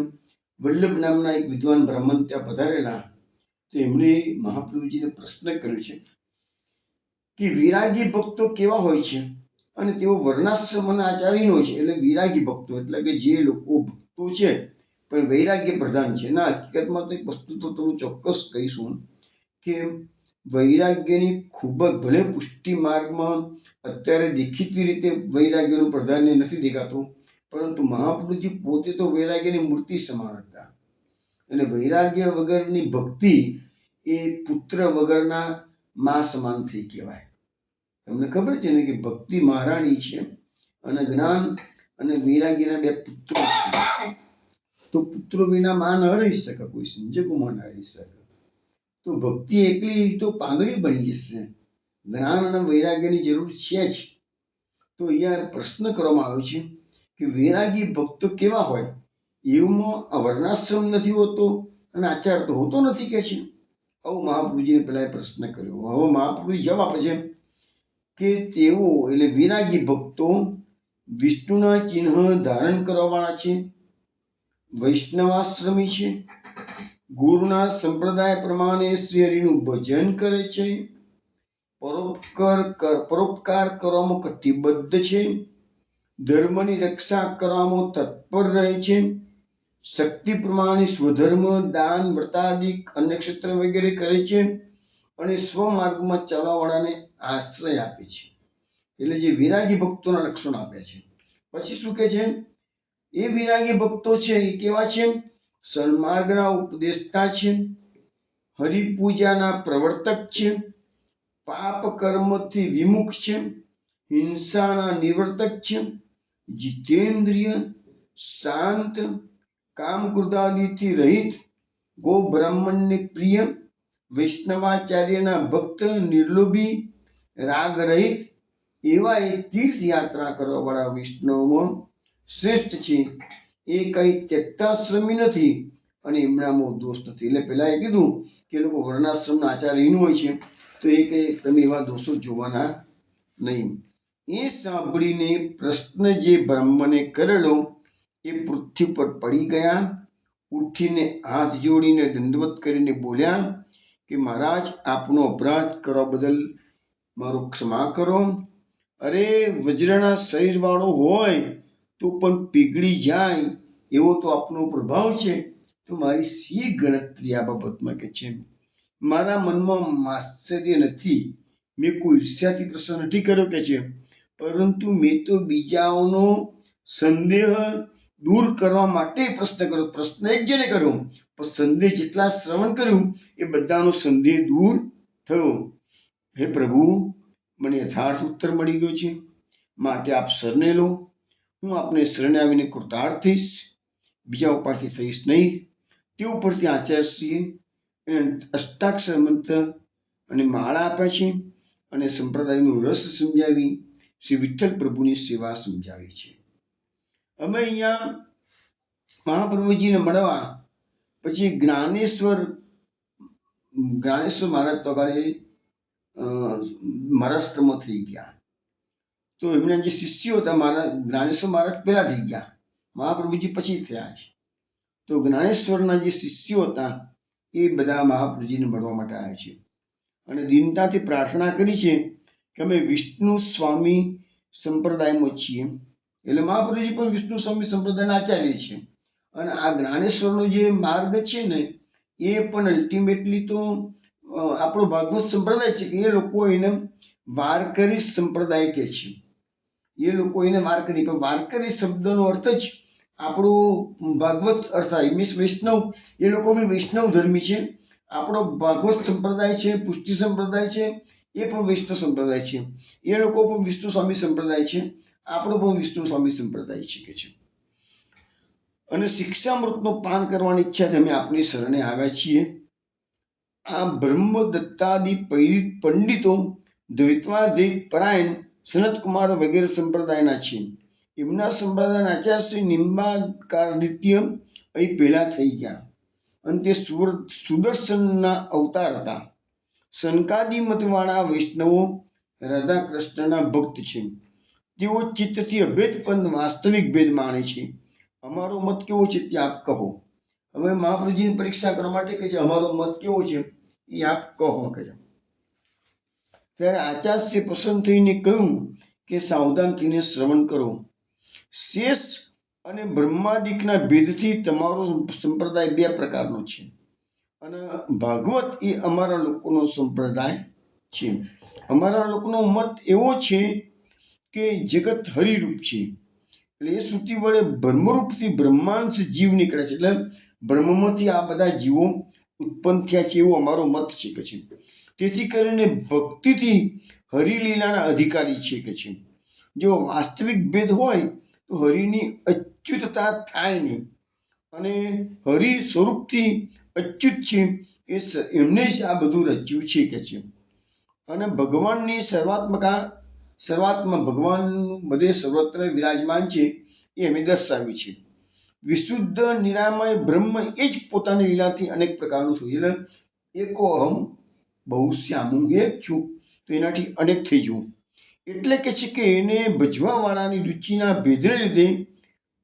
Speaker 1: વલ્લભ નામના એક વિદ્વાન બ્રાહ્મણ ત્યાં પધારેલા, તો એમણે મહાપ્રભુજીને પ્રશ્ન કર્યો છે કે વિરાગી ભક્તો કેવા હોય છે? અને તેઓ વર્ણાશ્રમના આચાર્યનો છે. એટલે વિરાગી ભક્તો એટલે કે જે લોકો ભક્તો છે પણ વૈરાગ્ય પ્રધાન છે. ના, હકીકતમાં તો એક વસ્તુ તો તમને ચોક્કસ કહીશું કે વૈરાગ્યની ખૂબ જ, ભલે પુષ્ટિ માર્ગમાં અત્યારે દેખીતી રીતે વૈરાગ્યનું પ્રાધાન્ય નથી દેખાતું, પરંતુ મહાપ્રભુજી પોતે તો વૈરાગ્યની મૂર્તિ સમાન હતા. અને વૈરાગ્ય વગરની ભક્તિ એ પુત્ર વગરના મા સમાન થઈ કહેવાય. તમને ખબર છે ને કે ભક્તિ મહારાણી છે અને જ્ઞાન અને વૈરાગ્યના બે પુત્રો છે. તો પુત્રો વિના માં ન રહી શકે, કોઈ સંજોગોમાં ન રહી શકે. તો ભક્તિ એકલી તો પાંગડી બની જશે. જ્ઞાન અને વૈરાગ્યની જરૂર છે જ. તો અહીંયા પ્રશ્ન કરવામાં આવ્યો છે કે વૈરાગી ભક્તો કેવા હોય? એવામાં વર્ણાશ્રમ નથી હોતો અને આચાર તો હોતો નથી કે છે. આવું મહાપ્રભુજીને પહેલા પ્રશ્ન કર્યો. હવે મહાપ્રભુજી જવાબ આપે છે કે તેઓ એટલે વિરાગી ભક્તો વિષ્ણુના ચિહ્ન ધારણ કરવાવાળા છે, વૈષ્ણવાશ્રમી છે, ગુરુના સંપ્રદાય પ્રમાણે શ્રી હરિનું ભજન કરે છે, પરોપકાર કરવામાં કટિબદ્ધ છે, ધર્મની રક્ષા કરવામાં તત્પર રહે છે, શક્તિ પ્રમાણે સ્વધર્મ દાન વ્રતાદિક અન્ય ક્ષેત્ર વગેરે કરે છે અને સ્વમાર્ગમાં ચાલવાવાળાને આશ્રય આપે છે. એટલે જે વિરાગી ભક્તોના લક્ષણો આપે છે. પછી શું કહે છે? એ વિરાગી ભક્તો છે એ કેવા છે? સન્માર્ગના ઉપદેશતા છે, હરિપૂજાના પ્રવર્તક છે, પાપ કર્મથી વિમુખ છે, હિંસાના નિવર્તક છે, જીતેન્દ્રિય, શાંત, કામ ક્રોધાદિથી રહિત, ગો બ્રાહ્મણને પ્રિય, વૈષ્ણવાચાર્યના ભક્ત, નિર્લોભી, રાગ રહિત, એવા એ તીર્થયાત્રા કરવાવાળા વૈષ્ણવમાં શ્રેષ્ઠ છે. એ કઈ ત્યક્તાશ્રમી નથી અને એમનામાં દોષ નથી. એટલે પહેલા એ કીધું કે એ લોકો વર્ણાશ્રમના આચાર્યનું હોય છે, તો એ કંઈ તમે એવા દોષો જોવાના નહીં. એ સાંભળીને પ્રશ્ન જે બ્રાહ્મણે કરેલો એ પૃથ્વી પર પડી ગયા, ઉઠીને હાથ જોડીને દંડવત કરીને બોલ્યા કે મહારાજ, આપનો અપરાધ કરવા બદલ મારો ક્ષમા કરો. અરે, વજ્રના શરીરવાળો હોય તો પણ પીગળી જાય એવો તો આપનો પ્રભાવ છે. તો મારી શી ગણતરી આ બાબતમાં કે છે? મારા મનમાં માત્સર્ય નથી, મેં કોઈ ઈર્ષ્યાથી પ્રશ્ન નથી કર્યો કે છે, પરંતુ મેં તો બીજાઓનો સંદેહ દૂર કરવા માટે પ્રશ્ન કર્યો. પ્રશ્ન એક જણે કર્યો પણ સંદેહ જેટલા શ્રવણ કર્યું એ બધાનો સંદેહ દૂર થયો. હે પ્રભુ, મને યથાર્થ ઉત્તર મળી ગયો છે, માટે આપ શરણે લો. હું આપને શરણે આવીને કૃતાર્થ થઈશ, બીજા ઉપાયથી થઈશ નહીં. તે ઉપરથી આચાર્યશ્રીએ એને અષ્ટાક્ષર મંત્ર અને માળા આપ્યા છે અને સંપ્રદાયનું રસ સમજાવી શ્રી વિઠ્ઠલ પ્રભુની સેવા સમજાવી છે. અમે અહીંયા મહાપ્રભુજીને મળવા પછી જ્ઞાનેશ્વર મહારાજ તો કાલે મહારાષ્ટ્રમાં થઈ ગયા. તો એમના જે શિષ્યો હતા, જ્ઞાનેશ્વર મહારાજ પહેલા થઈ ગયા, મહાપ્રભુજી પછી થયા છે. તો જ્ઞાનેશ્વરના જે શિષ્યો હતા એ બધા મહાપ્રભુજીને મળવા માટે આવ્યા છે અને દીનતાથી પ્રાર્થના કરી છે કે અમે વિષ્ણુ સ્વામી સંપ્રદાયમાં છીએ. એટલે મહાપ્રભુજી પણ વિષ્ણુ સ્વામી સંપ્રદાયના આચાર્ય છે. અને આ જ્ઞાનેશ્વરનો જે માર્ગ છે ને એ પણ અલ્ટિમેટલી તો આપણો ભાગવત સંપ્રદાય છે કે એ લોકો એને વારકરી સંપ્રદાય કહે છે. એ લોકો એને વારકરી, પણ વારકરી શબ્દનો અર્થ જ આપણું ભાગવત અર્થાત મીન્સ વૈષ્ણવ, એ લોકો બી વૈષ્ણવ ધર્મી છે. આપણો ભાગવત સંપ્રદાય છે, પુષ્ટિ સંપ્રદાય છે, એ પણ વૈષ્ણવ સંપ્રદાય છે. એ લોકો પણ વિષ્ણુ સ્વામી સંપ્રદાય છે, આપણો પણ વિષ્ણુ સ્વામી સંપ્રદાય છે કે છે. અને શિક્ષામૃતનું પાન કરવાની ઈચ્છાથી અમે આપની શરણે આવ્યા છીએ. આ બ્રહ્મદત્તાદિ પંડિતો દ્વૈતવાદિક પરાયણ સનતકુમાર વગેરે સંપ્રદાયના છે. એમના સંપ્રદાયના આચાર્ય શ્રી નિંબાકારાદિત્ય અહીં પહેલા થઈ ગયા અને તે સુદર્શનના અવતાર હતા. સનકાદી મતવાળા વૈષ્ણવો રાધા કૃષ્ણના ભક્ત છે. તેઓ ચિત્તથી અભેદ પણ વાસ્તવિક ભેદ માને છે. અમારો મત કેવો છે તે આપ કહો. હવે મહાપ્રભુજીની પરીક્ષા કરવા માટે કે છે અમારો મત કેવો છે એ આપ કહો કે છે. ત્યારે આચાર્ય પસંદ થઈને કહ્યું કે સાવધાન થઈને શ્રવણ કરો. શેષ અને બ્રહ્માદિકના ભેદથી તમારો સંપ્રદાય બે પ્રકારનો છે અને ભાગવત એ અમારા લોકોનો સંપ્રદાય છે. અમારા લોકોનો મત એવો છે કે જગત હરિરૂપ છે. એટલે એ શ્રુતિ વડે બ્રહ્મરૂપથી બ્રહ્માંશ જીવ નીકળે છે. એટલે બ્રહ્મમાંથી આ બધા જીવો ઉત્પન્ન થયા છે એવો અમારો મત છે કે છે. તેથી કરીને ભક્તિથી હરિલીલાના અધિકારી છે કે છે. જો વાસ્તવિક ભેદ હોય તો હરિની અચ્યુતતા થાય નહીં અને હરિ સ્વરૂપથી અચ્યુત છે એમને જ આ બધું રચ્યું છે કે છે. અને ભગવાનની શરૂઆતમાં ભગવાન બધે સર્વત્ર વિરાજમાન છે એ અમે દર્શાવ્યું છે. વિશુદ્ધ નિરામય બ્રહ્મ એ જ પોતાની લીલાથી અનેક પ્રકારનું થયું. એટલે એકો અહમ બહુ શ્યામું એક છું તો એનાથી અનેક થઈ જવું. એટલે કે છે કે એને ભજવાવાળાની રુચિના ભેદને લીધે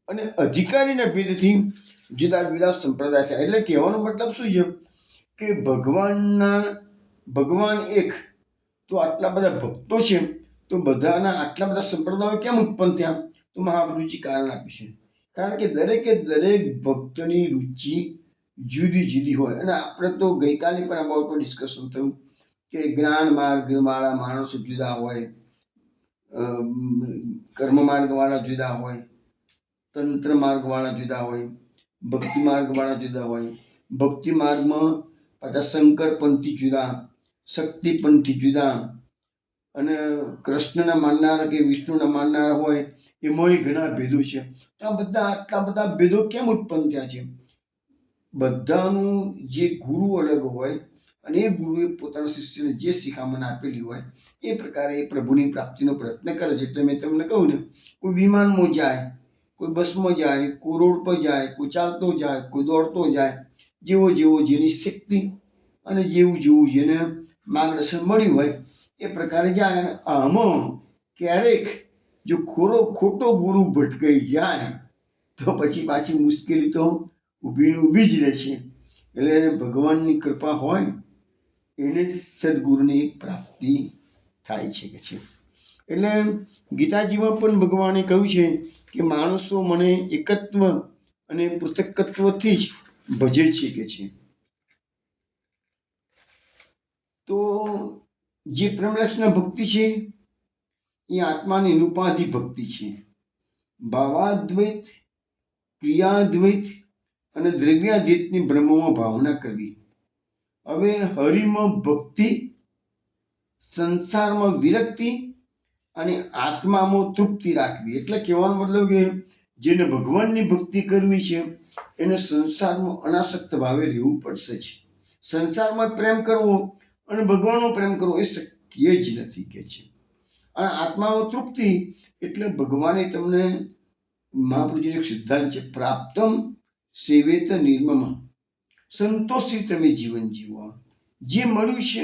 Speaker 1: અને અધિકારીના ભેદથી જુદા જુદા સંપ્રદાય છે. એટલે કહેવાનો મતલબ શું છે કે ભગવાન એક તો આટલા બધા ભક્તો છે તો બધાના આટલા બધા સંપ્રદાયો કેમ ઉત્પન્ન થયા? તો મહાપ્રભુજી કારણ આપે છે. કારણ કે દરેકે દરેક ભક્તની રુચિ જુદી જુદી હોય. અને આપણે તો ગઈકાલે પણ આ બાબત પર ડિસ્કશન થયું કે જ્ઞાન માર્ગવાળા માણસો જુદા હોય, કર્મ માર્ગવાળા જુદા હોય, તંત્ર માર્ગવાળા જુદા હોય, ભક્તિ માર્ગવાળા જુદા હોય. ભક્તિ માર્ગમાં પાછા શંકરપંથી જુદા, શક્તિપંથી જુદા, અને કૃષ્ણના માનનારા કે વિષ્ણુના માનનારા હોય એમાંય ઘણા ભેદો છે. આ બધા આટલા બધા ભેદો કેમ ઉત્પન્ન થયા છે? બધાનું જે ગુરુ અલગ હોય અને એ ગુરુએ પોતાના શિષ્યને જે શિખામણ આપેલી હોય એ પ્રકારે એ પ્રભુની પ્રાપ્તિનો પ્રયત્ન કરે છે. એટલે મેં તમને કહ્યું ને, કોઈ વિમાનમાં જાય, કોઈ બસમાં જાય, કોઈ રોડ પર જાય, કોઈ ચાલતો જાય, કોઈ દોડતો જાય. જેવો જેવો જેની શક્તિ અને જેવું જેવું જેને માર્ગદર્શન મળ્યું હોય એ પ્રકારે જાય. આમાં ક્યારેક જો ખોટો ગુરુ ભટકાઈ જાય તો પછી પાછી મુશ્કેલી તો ઊભી જ રહે છે. એટલે ભગવાનની કૃપા હોય એને જ સદગુરુની પ્રાપ્તિ થાય છે કે છે. એટલે ગીતાજીમાં પણ ભગવાને કહ્યું છે કે માણસો મને એકત્વ અને પૃથકત્વથી જ ભજે છે કે છે. તો જે પ્રેમલક્ષના ભક્તિ છે એ આત્માની નિરુપાધિ ભક્તિ છે. ભાવાદ્વૈત, ક્રિયાદ્વૈત અને દ્રવ્યાદ્વૈતની બ્રહ્મમાં ભાવના કરવી. હવે હરિમાં ભક્તિ, સંસારમાં વિરક્તિ અને આત્મામાં તૃપ્તિ રાખવી. એટલે કહેવાનો મતલબ કે જેને ભગવાનની ભક્તિ કરવી છે એને સંસારમાં અનાસક્ત ભાવે રહેવું પડશે જ. સંસારમાં પ્રેમ કરવો અને ભગવાનનો પ્રેમ કરવો એ શક્ય જ નથી કે છે. અને આત્મામાં તૃપ્તિ એટલે ભગવાને તમને મહાપ્રભુજીનો એક સિદ્ધાંત છે, પ્રાપ્તમ સેવેત નિર્મમ. સંતોષથી તમે જીવન જીવો. જે મળ્યું છે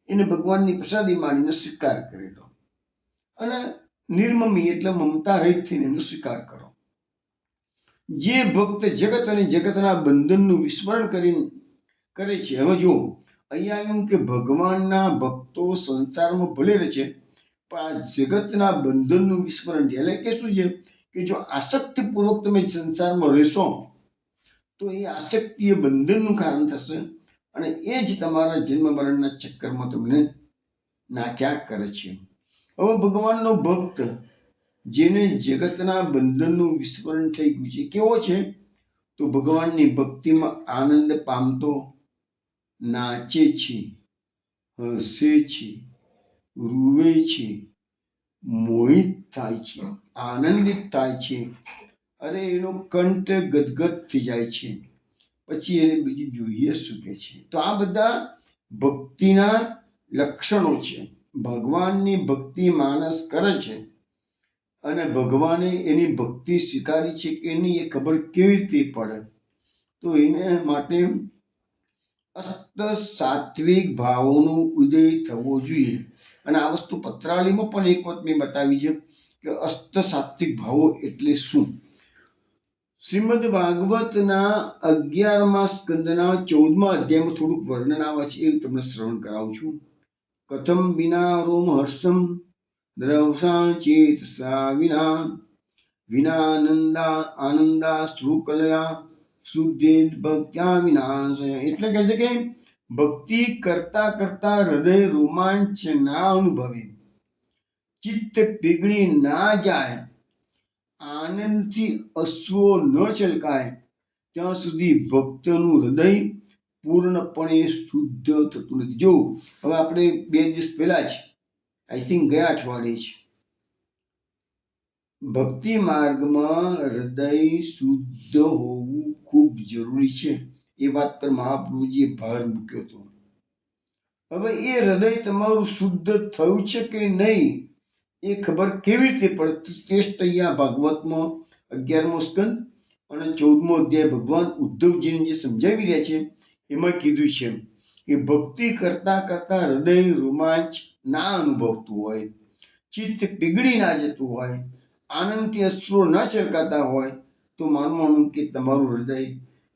Speaker 1: એને ભગવાનની પ્રસાદી માનીને સ્વીકાર કરી દો અને નિર્મમી એટલે મમતા રહિત થઈને એનો સ્વીકાર કરો. જે ભક્ત જગત અને જગતના બંધનનું વિસ્મરણ કરે છે. હવે જો અહીંયા એમ કે ભગવાનના ભક્તો સંસારમાં ભલે રહે છે પણ આ જગતના બંધનનું વિસ્મરણ છે. એટલે કે શું છે કે જો આસક્તિપૂર્વક તમે સંસારમાં રહેશો તો એ આસક્તિ એ બંધનનું કારણ થશે અને એ જ તમારા જન્મ મરણના ચક્કરમાં તમને નાખ્યા કરે છે. હવે ભગવાનનો ભક્ત જેને જગતના બંધનનું વિસ્મરણ થઈ ગયું છે. કેવો છે? તો ભગવાનની ભક્તિમાં આનંદ પામતો, નાચે છે, હસે છે, રૂવે છે, મોહિત થાય છે, આનંદિત થાય છે. અરે એનો કંઠ ગદગદ થઈ જાય છે. પછી એને બીજું જોઈએ શું કે છે. તો આ બધા ભક્તિના લક્ષણો છે. ભગવાનની ભક્તિ માણસ કરે છે અને ભગવાને એની ભક્તિ સ્વીકારી છે કે નહીં એ ખબર કેવી રીતે પડે? તો એને માટે અસ્ત સાત્વિક ભાવોનો ઉદય થવો જોઈએ. અને આ વસ્તુ પત્રાવલીમાં પણ એક વખત મેં બતાવી છે કે અસ્ત સાત્વિક ભાવો એટલે શું. શ્રીમદ ભાગવતના 11મા સ્કંદના 14મા અધ્યાયમાં થોડુંક વર્ણન આવે છે, એ તમને શ્રવણ કરાવું છું. કથમ વિના રોમહર્ષમ દ્રવસા ચેતસા વિના વિનાનંદા આનંદા શ્રુકલયા શુદ્ધેદ ભક્ત્યા વિનાશય. એટલે કહે છે કે ભક્તિ કરતા કરતા હૃદય રોમાંચ ના અનુભવે, ચિત્ત પીગળી ના જાય, આનંદથી અશ્રુઓ ન છલકાય, ત્યાં સુધી ભક્તનું હૃદય પૂર્ણપણે શુદ્ધ થતું નથી. જો હવે આપણે 2 દિવસ પહેલા જ, આઈ થિંક ગયા અઠવાડિયે જ, ભક્તિ માર્ગમાં હૃદય શુદ્ધ હોવું ખૂબ જરૂરી છે એ વાત પર મહાપ્રભુજીએ ભાર મૂક્યો હતો. હવે એ હૃદય તમારું શુદ્ધ થયું છે કે નહીં એ ખબર કેવી રીતે પડે? શ્રેષ્ઠ અહીંયા ભાગવતમાં 11મો સ્કંદ અને 14મો અધ્યાય ભગવાન ઉદ્ધવજીને જે સમજાવી રહ્યા છે એમાં કીધું છે કે ભક્તિ કરતા કરતા હૃદય રોમાંચ ના અનુભવતું હોય, ચિત્ત પીગળી ના જતું હોય, આનંદથી અશ્રુઓ ન છલકાતા હોય, તો માનવાનું કે તમારું હૃદય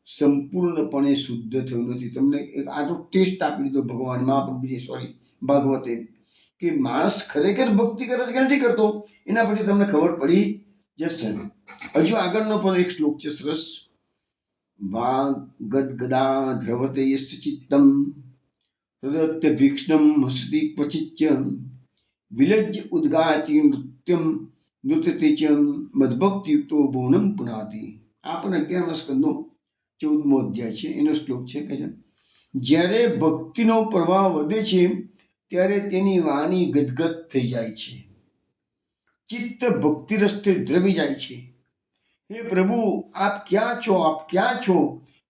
Speaker 1: સંપૂર્ણપણે શુદ્ધ થયું નથી. તમને એક આટલો ટેસ્ટ આપી દીધો ભગવાન મહાપ્રભુજી ભાગવતે કે માણસ ખરેખર ભક્તિ કરે છે કે નથી કરતો, એના પછી તમને ખબર પડી જશે. હજુ આગળનો પણ એક શ્લોક છે સરસ. વાગ ગદગદા ધ્રવતે યસ્ય ચિત્તમ હૃદય ભીક્ષ્ણમ હસતિ ક્વચિત્ય વિલજ્ય ઉદ્ગાયતિ નૃત્યમ નૃત્યતે ચ મદભક્તિયુક્તો ભુવનમ પુનાતિ. આ પણ 11મા સ્કંદનો 14મો અધ્યાય છે, એનો શ્લોક છે કે જ્યારે ભક્તિનો પ્રવાહ વધે છે ત્યારે તેની વાણી ગદગદ થઈ જાય છે, ચિત્ત ભક્તિ રસ્તે દ્રવી જાય છે. હે પ્રભુ, આપ ક્યાં છો, આપ ક્યાં છો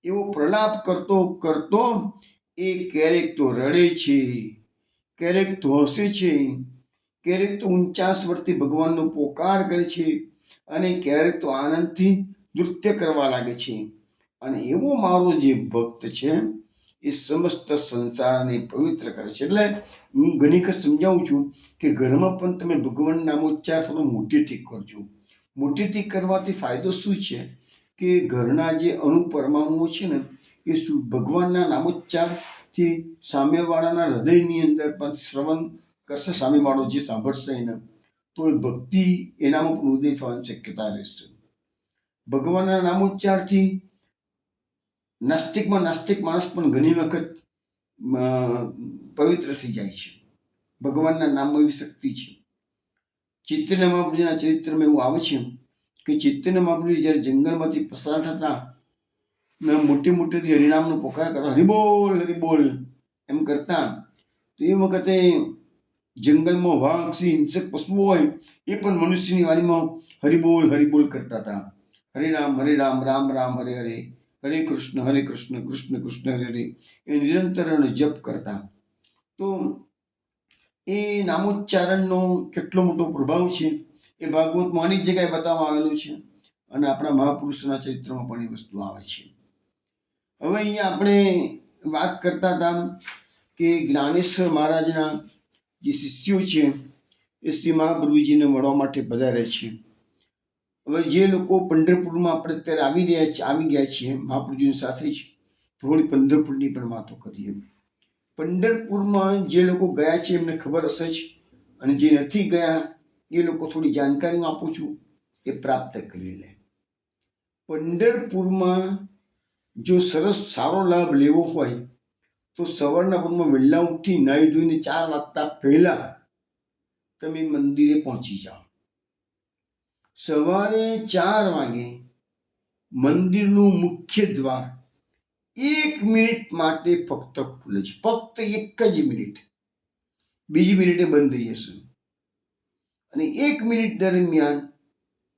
Speaker 1: એવો પ્રલાપ કરતો કરતો એ ક્યારેક તો રડે છે, ક્યારેક તો હસે છે, ક્યારેક તો ઊંચા સ્વરથી ભગવાનનો પોકાર કરે છે અને ક્યારેક તો આનંદથી નૃત્ય કરવા લાગે છે. અને એવો મારો જે ભક્ત છે એ સમસ્ત સંસારને પવિત્ર કરે છે. એટલે હું ઘણી વખત સમજાવું છું કે ઘરમાં પણ તમે ભગવાન નામોચ્ચાર થોડો મોટેથી કરજો. મોટેથી કરવાથી ફાયદો શું છે કે ઘરના જે અણુપરમાણુઓ છે ને એ ભગવાનના નામોચ્ચારથી સામેવાળાના હૃદયની અંદર પણ શ્રવણ કરશે. સામેવાળો જે સાંભળશે એને તો એ ભક્તિ એનામાં પણ ઉદય થવાની શક્યતા રહેશે. ભગવાનના નામોચ્ચારથી નાસ્તિકમાં નાસ્તિક માણસ પણ ઘણી વખત પવિત્ર થઈ જાય છે. ભગવાનના નામમાં એવી શક્તિ છે. ચૈતન્ય મહાપ્રભુજીના ચરિત્રમાં એવું આવે છે કે ચૈતન્ય મહાપ્રભુજી જ્યારે જંગલમાંથી પસાર થતા મોટી મોટેથી હરિનામનો પોકાર કરતા, હરિબોલ હરિબોલ એમ કરતા, તો એ વખતે જંગલમાં વાઘ સિંહ હિંસક પશુઓ હોય એ પણ મનુષ્યની વાણીમાં હરિબોલ હરિબોલ કરતા હતા. હરે રામ રામ રામ હરે હરે, હરે કૃષ્ણ કૃષ્ણ કૃષ્ણ હરે હરે એ નિરંતર જપ કરતા. તો એ નામોચ્ચારણનો કેટલો મોટો પ્રભાવ છે એ ભાગવતમાં અનેક જગ્યાએ બતાવવામાં આવેલું છે અને આપણા મહાપુરુષોના ચરિત્રમાં પણ એ વસ્તુ આવે છે. હવે અહીંયા આપણે વાત કરતા હતા કે જ્ઞાનેશ્વર મહારાજના જે શિષ્યો છે એ શ્રી મહાપ્રભુજીને મળવા માટે પધારે છે. હવે જે લોકો પંઢરપુરમાં આપણે અત્યારે આવી ગયા છીએ મહાપ્રભુજીની સાથે જ, થોડી પંઢરપુરની પણ વાતો કરીએ. પંઢરપુરમાં જે લોકો ગયા છે એમને ખબર હશે જ, અને જે નથી ગયા એ લોકો થોડી જાણકારી આપું છું એ પ્રાપ્ત કરી લે. પંઢરપુરમાં જો સરસ સારો લાભ લેવો હોય તો સવારના પરમાં વહેલા ઉઠી નાહી ધોઈને 4 વાગતા પહેલા તમે મંદિરે પહોંચી જાઓ. સવારે 4 વાગે મંદિરનું મુખ્ય દ્વાર 1 મિનિટ માટે ફક્ત ખુલે છે, ફક્ત 1 જ મિનિટ, બીજી મિનિટે બંધ થઈ જશે. અને 1 મિનિટ દરમિયાન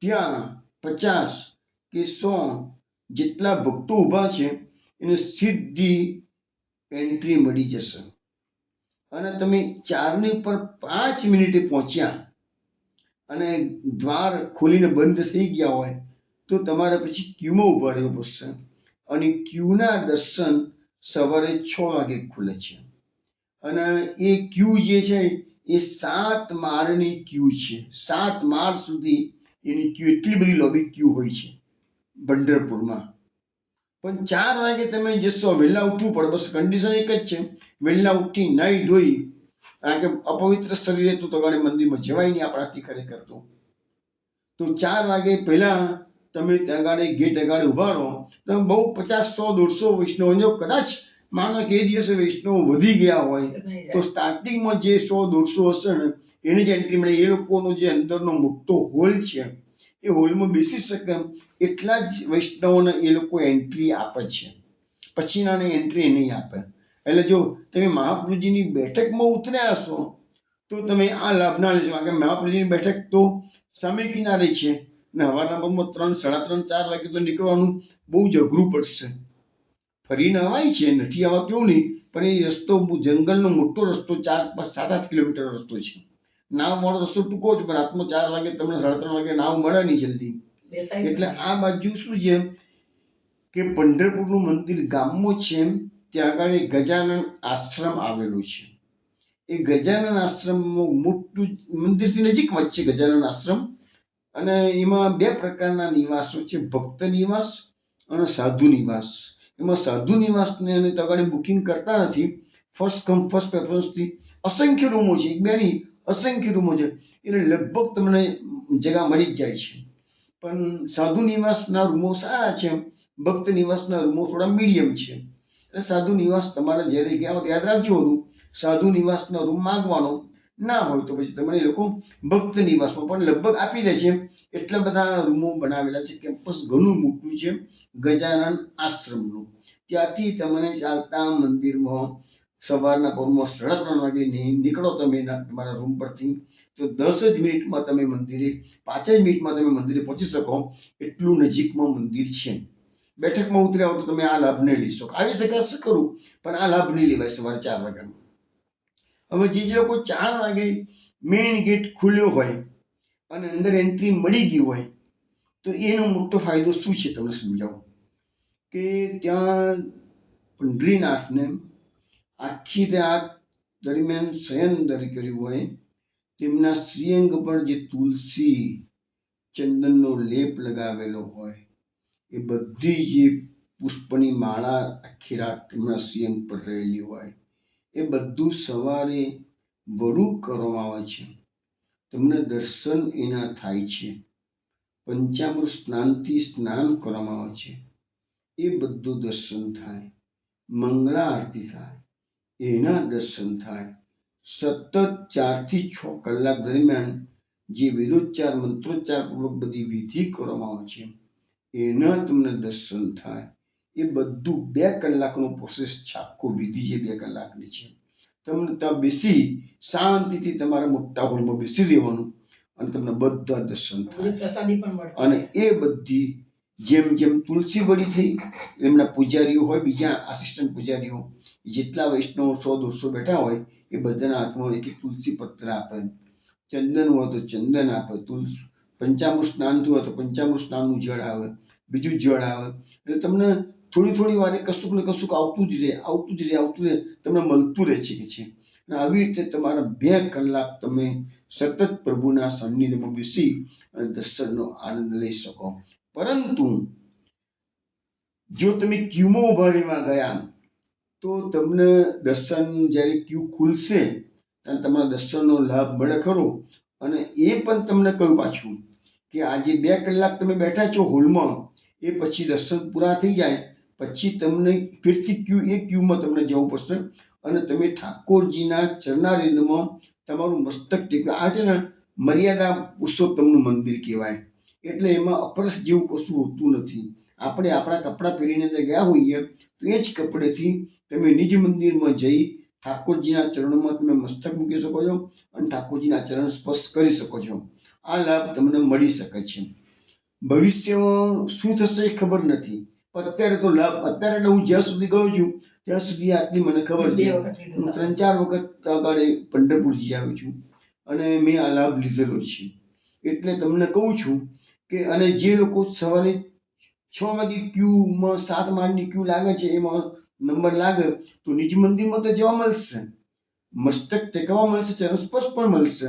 Speaker 1: ત્યાં 50 કે 100 જેટલા ભક્તો ઊભા છે એને સીધી એન્ટ્રી મળી જશે. અને તમે 4 ની ઉપર 5 મિનિટે પહોંચ્યા અને દ્વાર ખોલીને બંધ થઈ ગયા હોય તો તમારે પછી ક્યુમાં ઊભા રહેવું પડશે. અને ક્યુના દર્શન સવારે 6 વાગે ખુલે છે. અને એ ક્યુ જે છે એ 7 માળની ક્યુ છે. 7 માળ સુધી એની ક્યુ, એટલી બધી લોબી ક્યુ હોય છે પંઢરપુરમાં. પણ 4 વાગે તમે જશો, વહેલા ઉઠવું પડે, બસ કન્ડિશન એક જ છે, વહેલા ઉઠી નાહી ધોઈ, કારણ કે અપવિત્ર શરીરે તો ગાડી મંદિરમાં જવાય નહીં આપણાથી ખરેખર. તો 4 વાગે પહેલાં તમે ત્યાં આગળ ગેટ આગળ ઊભા રહો. તમે બહુ 50, 100, 150 વૈષ્ણવ, જો કદાચ માનો કે એ દિવસે વૈષ્ણવ વધી ગયા હોય તો સ્ટાર્ટિંગમાં જે 100, 150 હશે ને એને જ એન્ટ્રી મળે. એ લોકોનો જે અંદરનો મોટો હોલ છે એ હોલમાં બેસી શકે એટલા જ વૈષ્ણવોને એ લોકો એન્ટ્રી આપે છે, પછીનાને એન્ટ્રી નહીં આપે. એટલે જો તમે મહાપ્રભુજીની બેઠકમાં ઉતર્યા હશો તો તમે આ લાભ ના લેજો, કારણ કે મહાપ્રભુજીની બેઠક તો સામે કિનારે છે ને હવારના પરમાં 3, 3:30, 4 વાગે તો નીકળવાનું બહુ જ અઘરું પડશે. ફરીને અવાય છે, નથી આવવા કેવું નહીં, પણ એ રસ્તો જંગલનો મોટો રસ્તો, 4, 5, 7, 8 કિલોમીટર રસ્તો છે. નાવવાળો રસ્તો ટૂંકો છે, પણ રાતનો 4 વાગે તમને 3:30 વાગે નાવ મળે નહીં જલ્દી. એટલે આ બાજુ શું છે કે પંઢરપુરનું મંદિર ગામમાં છે, ત્યાં આગળ ગજાનન આશ્રમ આવેલું છે. એ ગજાનન આશ્રમમાં મોટું મંદિરથી નજીક વચ્ચે ગજાનન આશ્રમ, અને એમાં 2 પ્રકારના નિવાસો છે, ભક્ત નિવાસ અને સાધુ નિવાસ. એમાં સાધુ નિવાસને અને તગાડી બુકિંગ કરતા નથી, ફર્સ્ટ કમ ફર્સ્ટ પ્રેફરન્સથી અસંખ્ય રૂમો છે, 1, 2 નહીં, અસંખ્ય રૂમો છે, એટલે લગભગ તમને જગ્યા મળી જ જાય છે. પણ સાધુ નિવાસના રૂમો સારા છે, ભક્ત નિવાસના રૂમો થોડા મીડિયમ છે. એટલે સાધુ નિવાસ તમારે જ્યારે ગયા હોય યાદ રાખજો હતું, સાધુ નિવાસનો રૂમ માંગવાનો, ના હોય તો પછી તમને એ લોકો ભક્ત નિવાસમાં પણ લગભગ આપી દે છે. એટલા બધા રૂમો બનાવેલા છે, કેમ્પસ ઘણું મોટું છે ગજાનન આશ્રમનું. ત્યાંથી તમને ચાલતા મંદિરમાં સવારના પરમાં 3:30 વાગે નીકળો તમે તમારા રૂમ પરથી તો 10 જ મિનિટમાં તમે મંદિરે, 5 જ મિનિટમાં તમે મંદિરે પહોંચી શકો એટલું નજીકમાં મંદિર છે. બેઠકમાં ઉતર્યા હો તો તમે આ લાભ નહીં લઈ શકો. આવી શકાશે ખરું, પણ આ લાભ નહીં લેવાય સવારે 4 વાગ્યાનો. હવે જે લોકો 4 વાગે મેઇન ગેટ ખુલ્યો હોય અને અંદર એન્ટ્રી મળી ગઈ હોય તો એનો મોટો ફાયદો શું છે તમને સમજાવું. કે ત્યાં પંઢરીનાથને આખી રાત દરમિયાન શયન કર્યું હોય, તેમના શ્રીઅંગ પર જે તુલસી ચંદનનો લેપ લગાવેલો હોય, એ બધી જે પુષ્પની માળા આખી રાત તેમના શ્રીઅંગ પર રહેલી હોય, એ બધું સવારે વડું કરવામાં આવે છે. તમને દર્શન એના થાય છે. પંચામૃત સ્નાનથી સ્નાન કરવામાં આવે છે, એ બધું દર્શન થાય. મંગળા આરતી થાય, એના દર્શન થાય. સતત 4 થી 6 કલાક દરમિયાન જે વેદોચ્ચાર મંત્રોચ્ચારપૂર્વક બધી વિધિ કરવામાં આવે છે એના તમને દર્શન થાય. એ બધું 2 કલાકનો પ્રોસેસ છે, આખો વિધિ જે 2 કલાકની છે. તમને ત્યાં બેસી શાંતિથી તમારા મોટા હોલમાં બેસી રહેવાનું અને તમને બધા દર્શન થાય. અને એ બધી જેમ જેમ તુલસી વડી થઈ, એમના પૂજારીઓ હોય, બીજા આસિસ્ટન્ટ પૂજારીઓ, જેટલા વૈષ્ણવ 100, 200 બેઠા હોય એ બધાના હાથમાં એક તુલસી પત્ર આપે. ચંદન હોય તો ચંદન આપે. પંચામૃત સ્નાન થયું હોય તો પંચામૃત સ્નાનનું જળ આવે, બીજું જળ આવે. એટલે તમને થોડી વારે કશુંક ને કશુંક આવતું જ રહે, તમને મળતું રહે છે કે છે. અને આવી રીતે તમારા 2 કલાક તમે સતત પ્રભુના સાનિધ્યમાં બેસી અને દર્શનનો આનંદ લઈ શકો. પરંતુ જો તમે ક્યુમાં ઊભા રહેવા ગયા તો તમને દર્શન, જ્યારે ક્યુ ખુલશે ત્યારે તમારા દર્શનનો લાભ મળે ખરો. અને એ પણ તમને કહ્યું પાછું કે આ જે 2 કલાક તમે બેઠા છો હોલમાં, એ પછી દર્શન પૂરા થઈ જાય પછી તમને ફરીથી એ ક્યુમાં તમને જવું પડશે અને તમે ઠાકોરજીના ચરણારિંદમાં તમારું મસ્તક ટેક્યું. આ છે ને મર્યાદા પુરુષોત્તમનું મંદિર કહેવાય. એટલે એમાં અપરસ જેવું કશું હોતું નથી. આપણે આપણા કપડાં પહેરીને ત્યાં ગયા હોઈએ તો એ જ કપડેથી તમે નિજ મંદિરમાં જઈ ઠાકોરજીના ચરણોમાં તમે મસ્તક મૂકી શકો છો અને ઠાકોરજીના ચરણ સ્પર્શ કરી શકો છો. આ લાભ તમને મળી શકે છે. ભવિષ્યમાં શું થશે એ ખબર નથી, પણ અત્યારે તો લાભ, અત્યારે એટલે હું જ્યાં સુધી ગયો છું ત્યાં સુધી આટલી મને ખબર છે. હું 3-4 વખત આગળ પંઢરપુરજી આવ્યો છું અને મેં આ લાભ લીધેલો છે. એટલે તમને કહું છું કે અને જે લોકો સવારે 6 વાગે ક્યુમાં 7 માળની ક્યુ લાગે છે, એમાં નંબર લાગે તો નિજ મંદિરમાં તો જવા મળશે, મસ્તક ટેકવા મળશે, ચરણ સ્પર્શ પણ મળશે.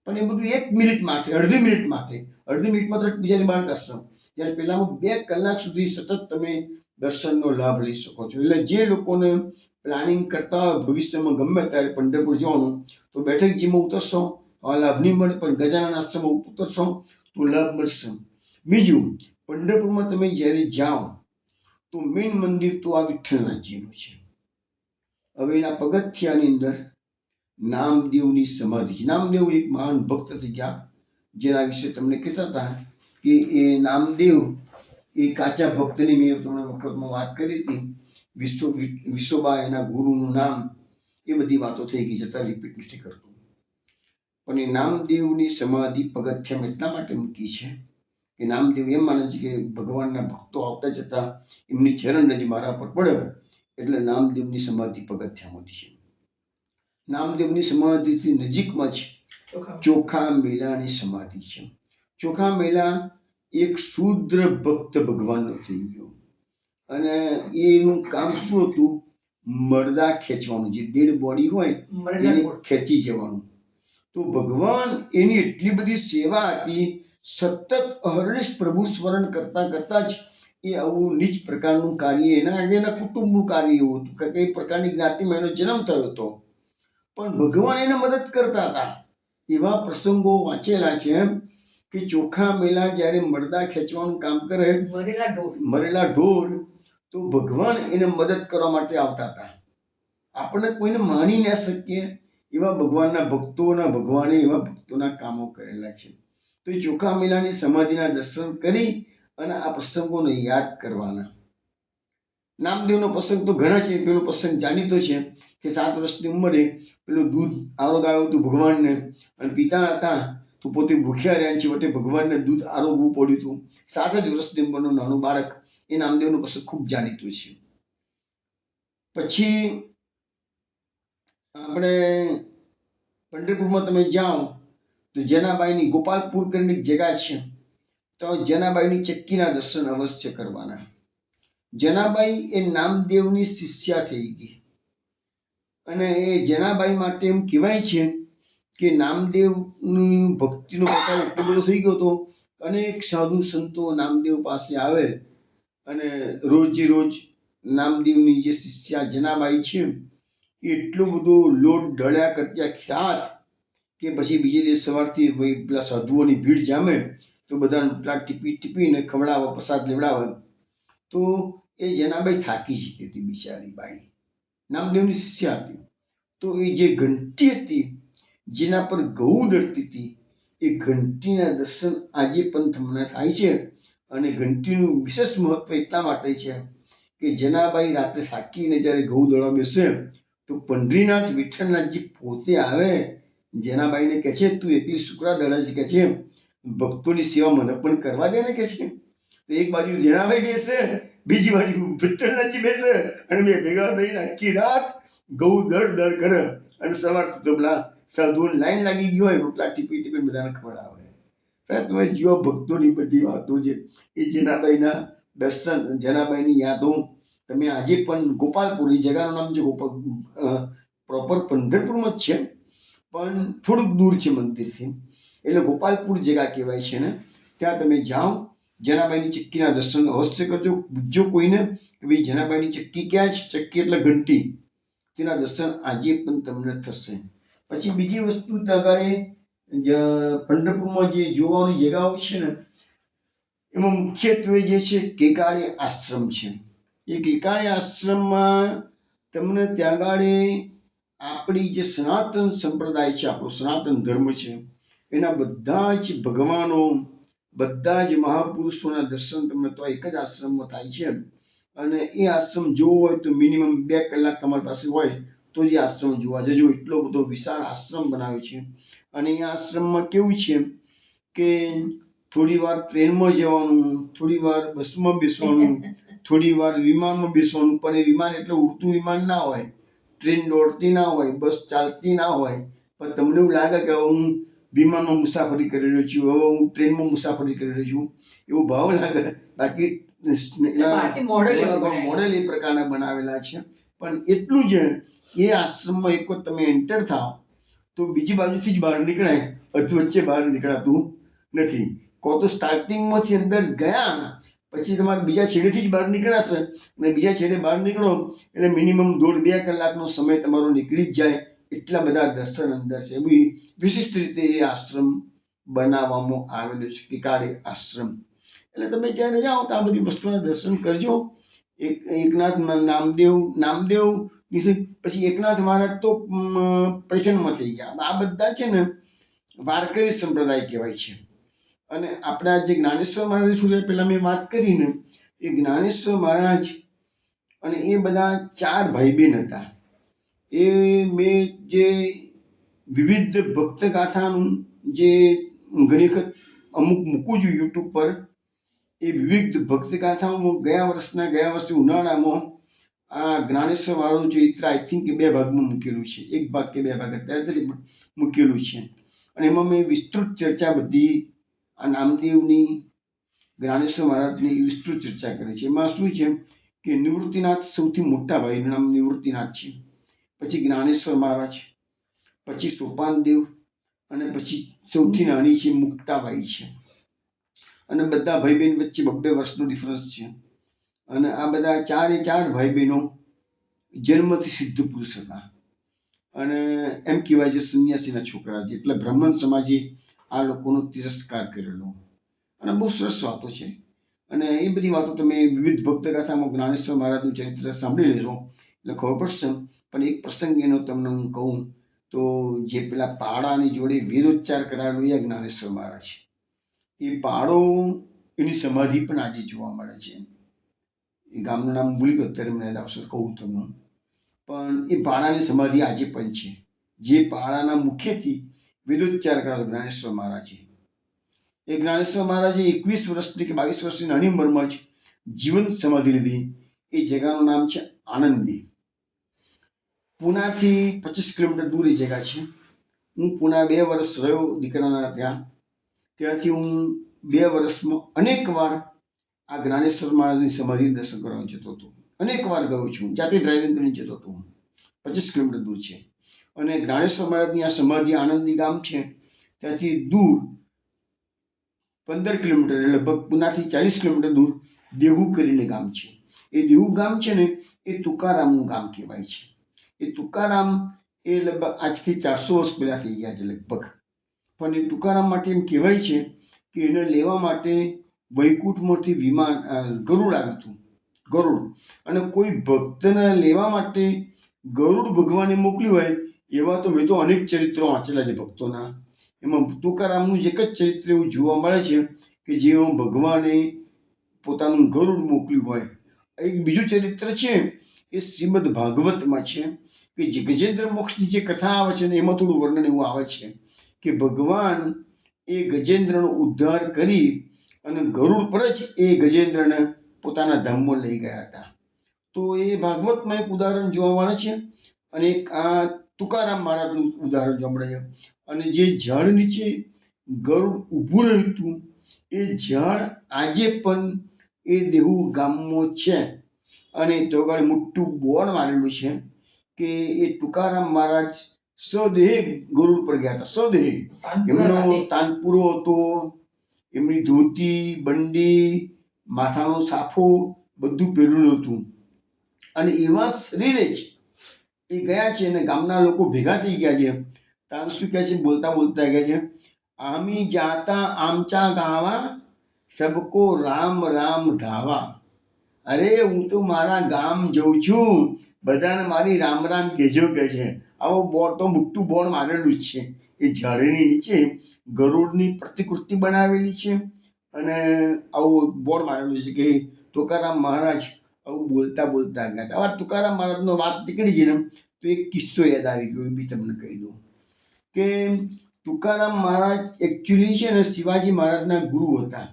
Speaker 1: પણ એ બધું 1 મિનિટ માટે, અડધી મિનિટ માટે, અડધી મિનિટમાં તો બીજાની બહાર કરશો. ત્યારે પહેલામાં 2 કલાક સુધી સતત તમે દર્શનનો લાભ લઈ શકો છો. એટલે જે લોકોને પ્લાનિંગ કરતા હોય ભવિષ્યમાં ગમે ત્યારે પંઢરપુર જવાનું, તો બેઠકજીમાં ઉતરશો આ લાભ નહીં મળે, પણ ગજાનન આશ્રમમાં ઉતરશો તો લાભ મળશે. બીજું, પંઢરપુરમાં તમે જ્યારે જાઓ તો મેઇન મંદિર તો આ વિઠ્ઠલનાથજીનું છે. હવે એના પગથિયાની અંદર નામદેવની સમાધિ. નામદેવ એક મહાન ભક્ત થઈ ગયા, જેના વિશે તમને કહેતા હતા કે એ નામદેવ એ કાચા ભક્તની મેં તમને વખતમાં વાત કરી હતી. વિશ્વબા એના ગુરુનું નામ, એ બધી વાતો થઈ ગઈ, જતા રિપીટ નથી કરતો. પણ એ નામદેવની સમાધિ પગથિયામાં એટલા માટે મૂકી છે કે નામદેવ એમ માને છે કે ભગવાનના ભક્તો આવતા જતા એમની ચરણ રજ મારા પર પડે, એટલે નામદેવની સમાધિ પગથિયામાં છે. નામદેવની સમાધિથી નજીકમાં છે ચોખા મેલાની સમાધિ છે. ચોખા મેલા એક શુદ્ર ભક્ત ભગવાનનો થઈ ગયો અને એનું કામ શું હતું? મરદા ખેંચવાનું, જે ડેડ બોડી હોય એને ખેંચી જવાનું. તો ભગવાન એની એટલી બધી સેવા હતી, સતત અહર્નિશ પ્રભુ સ્મરણ કરતા કરતા જ એ આવું નીચ પ્રકારનું કાર્ય, એના કુટુંબનું કાર્ય એવું હતું કે કઈ પ્રકારની જ્ઞાતિમાં એનો જન્મ થયો હતો, પણ ભગવાન એને મદદ કરતા હતા. એવા પ્રસંગો વાંચેલા છે કે ચોખા મેલા જ્યારે મરદા ખેંચવાનું કામ કરે, મરેલા ઢોર, તો ભગવાન એને મદદ કરવા માટે આવતા હતા. આપણે કોઈને માની ના શકીએ એવા ભગવાનના ભગવાને એવા ભક્તોના કામો કરેલા છે. તો એ ચોખા મેલાની સમાધિના દર્શન કરી અને આ પ્રસંગોને યાદ કરવાના. નામદેવનો પ્રસંગ તો ઘણા છે. પેલો પ્રસંગ જાણીતો છે કે 7 વર્ષની ઉંમરે પેલું દૂધ આરોગાયું હતું ભગવાનને, અને પિતા હતા તો પોતે ભૂખ્યા રહ્યા છે, વટે ભગવાનને દૂધ આરોગવું પડ્યું હતું. 7 જ વર્ષની ઉંમરનું નાનું બાળક. એ નામદેવનો પ્રસંગ ખૂબ જાણીતો છે. પછી આપણે પંઢરપુરમાં તમે જાઓ તો જેનાબાઈની ગોપાલપુર કરીને એક જગ્યા છે, તો જેનાબાઈની ચક્કીના દર્શન અવશ્ય કરવાના. જેનાબાઈ એ નામદેવની શિષ્યા થઈ ગઈ અને એ જેનાબાઈ માટે એમ કહેવાય છે કે નામદેવની ભક્તિનો પ્રકાર એટલો બધો થઈ ગયો હતો. અનેક સાધુ સંતો નામદેવ પાસે આવે અને રોજે રોજ નામદેવની જે શિષ્યા જેનાબાઈ છે એટલો બધો લોટ ઢળ્યા કરતી આખી રાત કે પછી બીજે દિવસ સવારથી પેલા સાધુઓની ભીડ જામે તો બધાને ટીપી ટીપીને ખવડાવે, પ્રસાદ લેવડાવે. તો એ જેનાબાઈ થાકી જતી હતી બિચારી બાઈ, નામદેવની શિષ્યા હતી. તો એ જે ઘંટી હતી જેના પર ગૌ દળતી હતી, એ ઘંટીના દર્શન આજે પણ તમને થાય છે. અને ઘંટીનું વિશેષ મહત્વ એટલા માટે છે કે જેનાબાઈ રાત્રે થાકીને જ્યારે ગૌ દળવા બેસે તો પંઢરીનાથ વિઠ્ઠલનાથજી પોતે આવે, જેનાબાઈને કહે છે તું એકલી શુક્રા દળે છે કે છે, ભક્તોની સેવા મને પણ કરવા દે ને કે છે. તો એક બાજુ જેનાબાઈ બેસે, બીજી બાજુ વિઠ્ઠલનાથજી બેસે અને બે ભેગા થઈને આખી રાત ગૌ દળ કરે અને સવારથી તો પેલા સાધુઓની લાઈન લાગી ગઈ હોય, રોટલા ટીપી ટીપી બધાને ખવડાવે. સાહેબ તમે જીવો ભક્તોની બધી વાતો છે એ જેનાબાઈના દર્શન, જેનાબાઈની યાદો તમે આજે પણ ગોપાલપુર, એ જગાનું નામ છે પ્રોપર પંઢરપુરમાં જ છે પણ થોડુંક દૂર છે મંદિરથી, એટલે ગોપાલપુર જગા કહેવાય છે ને. ત્યાં તમે જાઓ, જેનાબાઈની ચક્કીના દર્શન અવશ્ય કરજો. પૂછજો કોઈને કે ભાઈ જેનાબાઈની ચક્કી ક્યાં છે? ચક્કી એટલે ઘંટી, તેના દર્શન આજે પણ તમને થશે. પછી બીજી વસ્તુ આગળ પંઢરપુરમાં જે જોવાની જગાઓ છે ને, એમાં મુખ્યત્વે જે છે કેકાળી આશ્રમ છે. એ કેકાળી આશ્રમમાં તમને ત્યાં આગળ આપણી જે સનાતન સંપ્રદાય છે, આપણો સનાતન ધર્મ છે, એના બધા જ ભગવાનો બધા જ મહાપુરુષોના દર્શન તમને તો એક જ આશ્રમમાં થાય છે. અને એ આશ્રમ જોવો હોય તો મિનિમમ 2 કલાક તમારી પાસે હોય તો જ એ આશ્રમ જોવા જજો. એટલો બધો વિશાળ આશ્રમ બનાવ્યો છે. અને એ આશ્રમમાં કેવું છે કે થોડી વાર ટ્રેનમાં જવાનું, થોડી વાર બસમાં બેસવાનું, થોડી વાર વિમાનમાં બેસવાનું. પણ એ વિમાન એટલે ઉડતું વિમાન ના હોય, ટ્રેન દોડતી ના હોય, બસ ચાલતી ના હોય. પણ તમને એવું લાગે કે હું વિમાનમાં મુસાફરી કરી રહ્યો છું, હવે હું ટ્રેનમાં મુસાફરી કરી રહ્યો છું, એવો ભાવ લાગે. બાકી મોડેલ એ પ્રકારના બનાવેલા છે. પણ એટલું જ એ આશ્રમમાં એક વખત તમે એન્ટર થાવ તો બીજી બાજુથી જ બહાર નીકળાય, વચ્ચે બહાર નીકળાતું નથી. કહો તો સ્ટાર્ટિંગમાંથી અંદર ગયા પછી તમારે બીજા છેડેથી જ બહાર નીકળાશે. અને બીજા છેડે બહાર નીકળો એટલે મિનિમમ 1.5-2 કલાકનો સમય તમારો નીકળી જ જાય. એટલા બધા દર્શન અંદર છે. એવી વિશિષ્ટ રીતે એ આશ્રમ બનાવવામાં આવેલો છે, કિકાડે આશ્રમ. એટલે તમે જ્યારે જાઓ તો આ બધી વસ્તુના દર્શન કરજો. એકનાથ નામદેવ પછી એકનાથ મહારાજ તો પૈઠણમાં થઈ ગયા. આ બધા છે ને વારકરી સંપ્રદાય કહેવાય છે. અને આપણા જે જ્ઞાનેશ્વર મહારાજ થોડી પહેલાં મેં વાત કરીને, એ જ્ઞાનેશ્વર મહારાજ અને એ બધા 4 ભાઈ બહેન હતા. એ મેં જે વિવિધ ભક્ત ગાથાનું જે ઘણી વખત અમુક મૂકું છું યુટ્યુબ પર, એ વિવિધ ભક્ત ગાથાઓમાં ગયા વર્ષે ઉનાળામાં આ જ્ઞાનેશ્વર વાળું ચરિત્ર આઈ થિંક 2 ભાગમાં મૂકેલું છે. 1 ભાગ કે 2 ભાગ અત્યારે મૂકેલું છે. અને એમાં મેં વિસ્તૃત ચર્ચા બધી આ નામદેવની, જ્ઞાનેશ્વર મહારાજની વિસ્તૃત ચર્ચા કરી છે. એમાં શું છે કે નિવૃત્તિનાથ સૌથી મોટા ભાઈનું નામ નિવૃત્તિનાથ છે, પછી જ્ઞાનેશ્વર મહારાજ, પછી સોપાનદેવ, અને પછી સૌથી નાની છે મુક્તાબાઈ છે. અને બધા ભાઈ બહેન વચ્ચે 2 વર્ષનો ડિફરન્સ છે. અને આ બધા 4 ભાઈ બહેનો જન્મથી સિદ્ધ પુરુષ હતા. અને એમ કહેવાય છે સંન્યાસીના છોકરા છે. એટલે બ્રાહ્મણ સમાજે આ લોકોનો તિરસ્કાર કરેલો. અને બહુ સરસ વાતો છે. અને એ બધી વાતો તમે વિવિધ ભક્ત ગાથામાં જ્ઞાનેશ્વર મહારાજનું ચરિત્ર સાંભળી લેજો એટલે ખબર પડશે. પણ એક પ્રસંગ એનો તમને હું કહું તો, જે પેલા પાડાની જોડે વેદોચ્ચાર કરાવેલો એ જ્ઞાનેશ્વર મહારાજ. એ પાડો, એની સમાધિ પણ આજે જોવા મળે છે. એ ગામનું નામ ભૂલી ગયો, અત્યારે મને યાદ આવશે કહું તમને. પણ એ પાડાની સમાધિ આજે પણ છે. જે પાડાના મુખ્યથી વેદોચ્ચાર કરાવેલો જ્ઞાનેશ્વર મહારાજે. એ જ્ઞાનેશ્વર મહારાજે 21 વર્ષની કે 22 વર્ષની નાની ઉંમરમાં જ જીવંત સમાધિ લીધી. એ જગાનું નામ છે આનંદી. પુનાથી 25 કિલોમીટર દૂર એ જગા છે. હું પુના 2 વર્ષ રહ્યો દીકરાના ત્યાં. ત્યાંથી હું 2 વર્ષમાં અનેક વાર આ જ્ઞાનેશ્વર મહારાજની સમાધિ દર્શન કરવા જતો હતો. અનેક વાર ગયો છું, જાતે ડ્રાઇવિંગ કરીને જતો હતો. 25 કિલોમીટર દૂર છે. અને જ્ઞાનેશ્વર મહારાજની આ સમાધિ આનંદી ગામ છે ત્યાંથી દૂર 15 કિલોમીટર, એટલે લગભગ પુનાથી 40 કિલોમીટર દૂર દેહુ કરીને ગામ છે. એ દેહુ ગામ છે ને એ તુકારામનું ગામ કહેવાય છે. એ તુકારામ એ લગભગ આજથી 400 વર્ષ પહેલાં થઈ ગયા છે લગભગ. પણ એ તુકારામ માટે એમ કહેવાય છે કે એને લેવા માટે વૈકુંઠમાંથી ગરુડ આવ્યું હતું. ગરુડ. અને કોઈ ભક્તને લેવા માટે ગરુડ ભગવાને મોકલ્યું હોય એવા તો મેં તો અનેક ચરિત્રો વાંચેલા છે ભક્તોના. એમાં તુકારામનું જ એક જ ચરિત્ર એવું જોવા મળે છે કે જેમાં ભગવાને પોતાનું ગરુડ મોકલ્યું હોય. એક બીજું ચરિત્ર છે એ શ્રીમદ ભાગવતમાં છે કે જે ગજેન્દ્ર મોક્ષની જે કથા આવે છે ને એમાં થોડું વર્ણન એવું આવે છે કે ભગવાન એ ગજેન્દ્રનો ઉદ્ધાર કરી અને ગરુડ પર જ એ ગજેન્દ્રને પોતાના ધામમાં લઈ ગયા હતા. તો એ ભાગવતમાં એક ઉદાહરણ જોવા મળે છે. અને એક આ તુકારામ મહારાજનું ઉદાહરણ જોવા મળે છે. અને જે ઝાડ નીચે ગરુડ ઊભું રહ્યું હતું એ ઝાડ આજે પણ એ દેહુ ગામમાં છે. અને તો આગળ મોટું બોર્ડ મારેલું છે કે એ તુકારામ મહારાજ સ્વદેહે ગરુડ પર ગયા હતા. સ્વદેહે. એમનો તાનપુરો હતો, એમની ધોતી, બંડી, માથાનો સાફો બધું પહેરેલું હતું. અને એવા શરીરે જ એ ગયા છે. અને ગામના લોકો ભેગા થઈ ગયા છે. તાર શું કહે છે, બોલતા બોલતા કહે છે, આમી જાતા આમચા ગાવા, સબકો રામ રામ ધાવા. અરે હું તો મારા ગામ જઉં છું, બધાને મારી રામ રામ કહેજો કે છે. આવો બોર્ડ તો મોટું બોર્ડ મારેલું જ છે. એ ઝાડની નીચે ગરુડની પ્રતિકૃતિ બનાવેલી છે. અને આવું બોર્ડ મારેલું છે કે તુકારામ મહારાજ આવું બોલતા બોલતા ગયા હતા. આવા તુકારામ મહારાજનો વાત નીકળી છે ને તો એક કિસ્સો યાદ આવી ગયો, એ બી તમને કહી દઉં કે તુકારામ મહારાજ એકચ્યુઅલી છે ને શિવાજી મહારાજના ગુરુ હતા.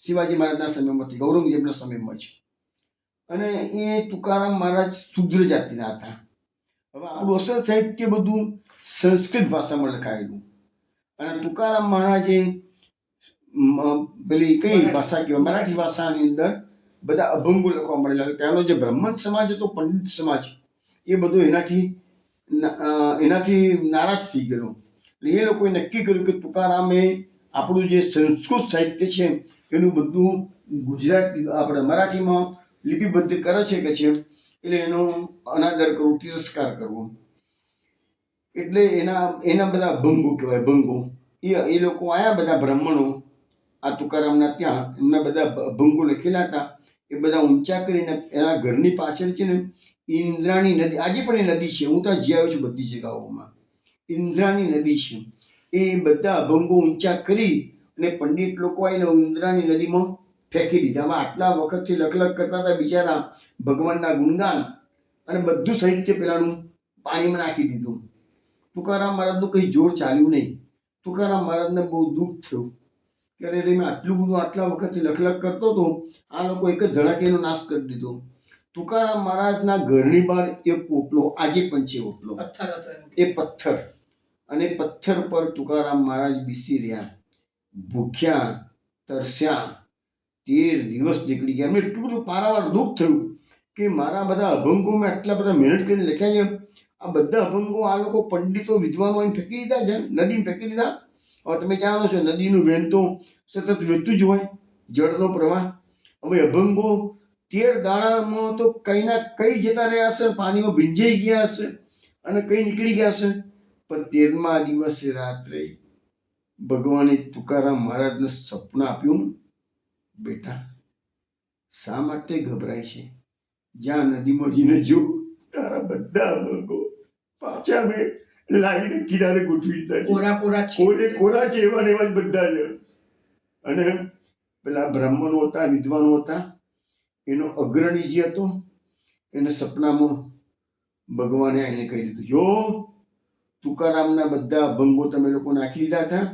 Speaker 1: શિવાજી મહારાજના સમયમાંથી, ઔરંગઝેબના સમયમાં છે. અને એ તુકારામ મહારાજ શુદ્ર જાતિના હતા. હવે આપણું અસલ સાહિત્ય બધું સંસ્કૃત ભાષામાં લખાયેલું, અને તુકારામ મહારાજે પેલી કઈ ભાષા કહેવાય, મરાઠી ભાષાની અંદર બધા અભંગો લખવા મળેલા. ત્યાંનો જે બ્રાહ્મણ સમાજ હતો, પંડિત સમાજ, એ બધો એનાથી નારાજ થઈ ગયેલો. એટલે એ લોકોએ નક્કી કર્યું કે તુકારામે આપણું જે સંસ્કૃત સાહિત્ય છે એનું બધું ગુજરાતી આપણે મરાઠીમાં લિપિબદ્ધ કરે છે કે છે, એટલે એનો અનાદર કરવો, તિરસ્કાર કરવો. એટલે એના બધા ભંગો કહેવાય, ભંગો. એ લોકો આયા બધા બ્રાહ્મણો આ તુકારામના ત્યાં, એમના બધા ભંગો લખેલા હતા. એ બધા ઊંચા કરીને એના ઘરની પાછળ છે ને ઇન્દ્રાણી નદી, આજે પણ એ નદી છે, હું ત્યાં જઈ આવ્યો છું બધી જગાઓમાં. ઇન્દ્રાણી નદી છે. એ બધા અભંગો ઊંચા કરી અને પંડિત લોકો આવીને ઇન્દ્રાણી નદીમાં ફેંકી દીધા. આટલા વખતથી લખલખ કરતા હતા બિચારા ભગવાનના ગુણગાન, અને બધું સાહિત્ય પેલાનું પાણીમાં નાખી દીધું. તુકારામ મહારાજનું કંઈ જોર ચાલ્યું નહીં. તુકારામ મહારાજને બહુ દુઃખ થયું કે અરે મેં આટલું બધું આટલા વખતથી લખલખ કરતો હતો, આ લોકો એક જ ધડાકેનો નાશ કરી દીધો. તુકારામ મહારાજના ઘરની બહાર એક ઓટલો આજે પણ છે, ઓટલો એ પથ્થર, અને પથ્થર પર તુકારામ મહારાજ બેસી રહ્યા, ભૂખ્યા તરસ્યા. 13 દિવસ નીકળી ગયા. એમને એટલું બધું પારાવાર દુઃખ થયું કે મારા બધા અભંગો મેં આટલા બધા મહેનત કરીને લખ્યા છે, આ બધા અભંગો આ લોકો પંડિતો વિદ્વાનો ફેંકી દીધા છે, નદીમાં ફેંકી દીધા. હવે તમે જાણો છો નદીનું વહેન તો સતત વહેતું જ હોય, જળનો પ્રવાહ. હવે અભંગો 13 દાડામાં તો કઈના કઈ જતા રહ્યા હશે, પાણીમાં ભીંજાઈ ગયા હશે અને કઈ નીકળી ગયા હશે. પણ 13મા દિવસે રાત્રે ભગવાને તુકારામ મહારાજને સપનું આપ્યું, બેટા શા માટે ગભરાય છે? જ્યાં નદીમાં જઈને જો, તારા બધા અભંગો પાછા મેં લાવીને કિનારે ગોઠવી દીધા છે. કોરા છે, એવા ને એવા જ બધા છે. અને પેલા બ્રાહ્મણો હતા, વિદ્વાનો હતા, એનો અગ્રણી જે હતો એને સપનામાં ભગવાને એને કહી દીધું, જો તુકારામના બધા અભંગો તમે લોકો નાખી દીધા હતા,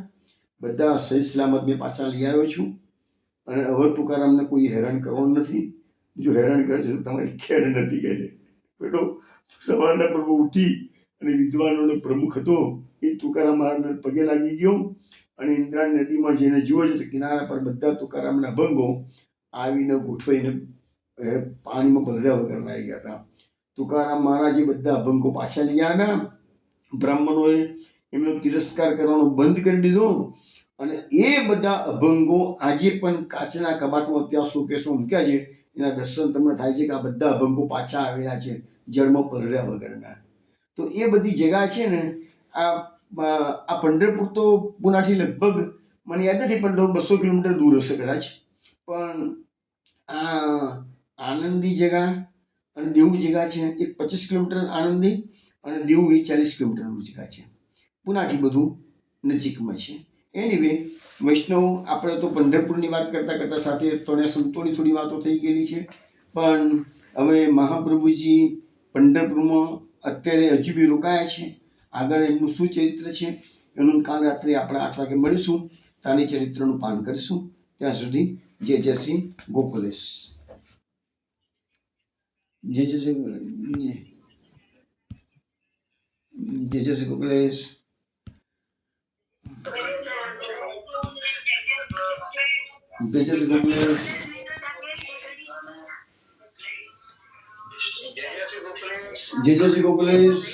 Speaker 1: બધા સહી સલામત મેં પાછા લઈ આવ્યો છું, અને હવે તુકારામને કોઈ હેરાન કરવાનું નથી. જો હેરાન કરે છે તો તમારી ખેર નથી, કહે છે. પેલો સવારના પર ઉઠી અને વિદ્વાનોનો પ્રમુખ હતો એ તુકારામ મહારાજને પગે લાગી ગયો, અને ઇન્દ્રાણી નદીમાં જઈને જુએ છે તો કિનારા પર બધા તુકારામના અભંગો આવીને ગોઠવાઈને પાણીમાં પલળ્યા વગર આવી ગયા હતા. તુકારામ મહારાજે બધા અભંગો પાછા લઈ આવ્યા. બ્રાહ્મણોએ એમનો તિરસ્કાર કરવાનો બંધ કરી દીધો, અને એ બધા અભંગો આજે પણ કાચના કબાટમાં ત્યાં શોકેસમાં મૂક્યા છે. એના દર્શન તમને થાય છે કે આ બધા અભંગો પાછા આવેલા છે, જળમાં પલળ્યા વગરના. તો એ બધી જગા છે ને, આ પંઢરપુર તો પુનાથી લગભગ મને યાદ નથી પણ 200 કિલોમીટર દૂર હશે કદાચ. પણ આ આનંદી જગા અને દેવું જગા છે, એક 25 કિલોમીટર આનંદી, અને દેવું એ 40 કિલોમીટર દૂર જગા છે. પુનાથી બધું નજીકમાં છે. એનીવે વૈષ્ણવ, આપણે તો પંઢરપુરની વાત કરતાં કરતાં સાથે થોડા સંતોની થોડી વાતો થઈ ગયેલી છે. પણ હવે મહાપ્રભુજી પંઢરપુરમાં અત્યારે હજુ બી રોકાયા છે. આગળ એમનું શું ચરિત્ર છે એનું કાલ રાત્રે આપણે 8 વાગે મળીશું, ચાલી ચરિત્રનું પાન કરીશું. ત્યાં સુધી જય જય શ્રી ગોકુલેશ. જય જય શ્રી જય જય શ્રી ગોકુલેશ. જય જય શ્રી ગોકુલેશ. જય જય શ્રી ગોકુલેશ.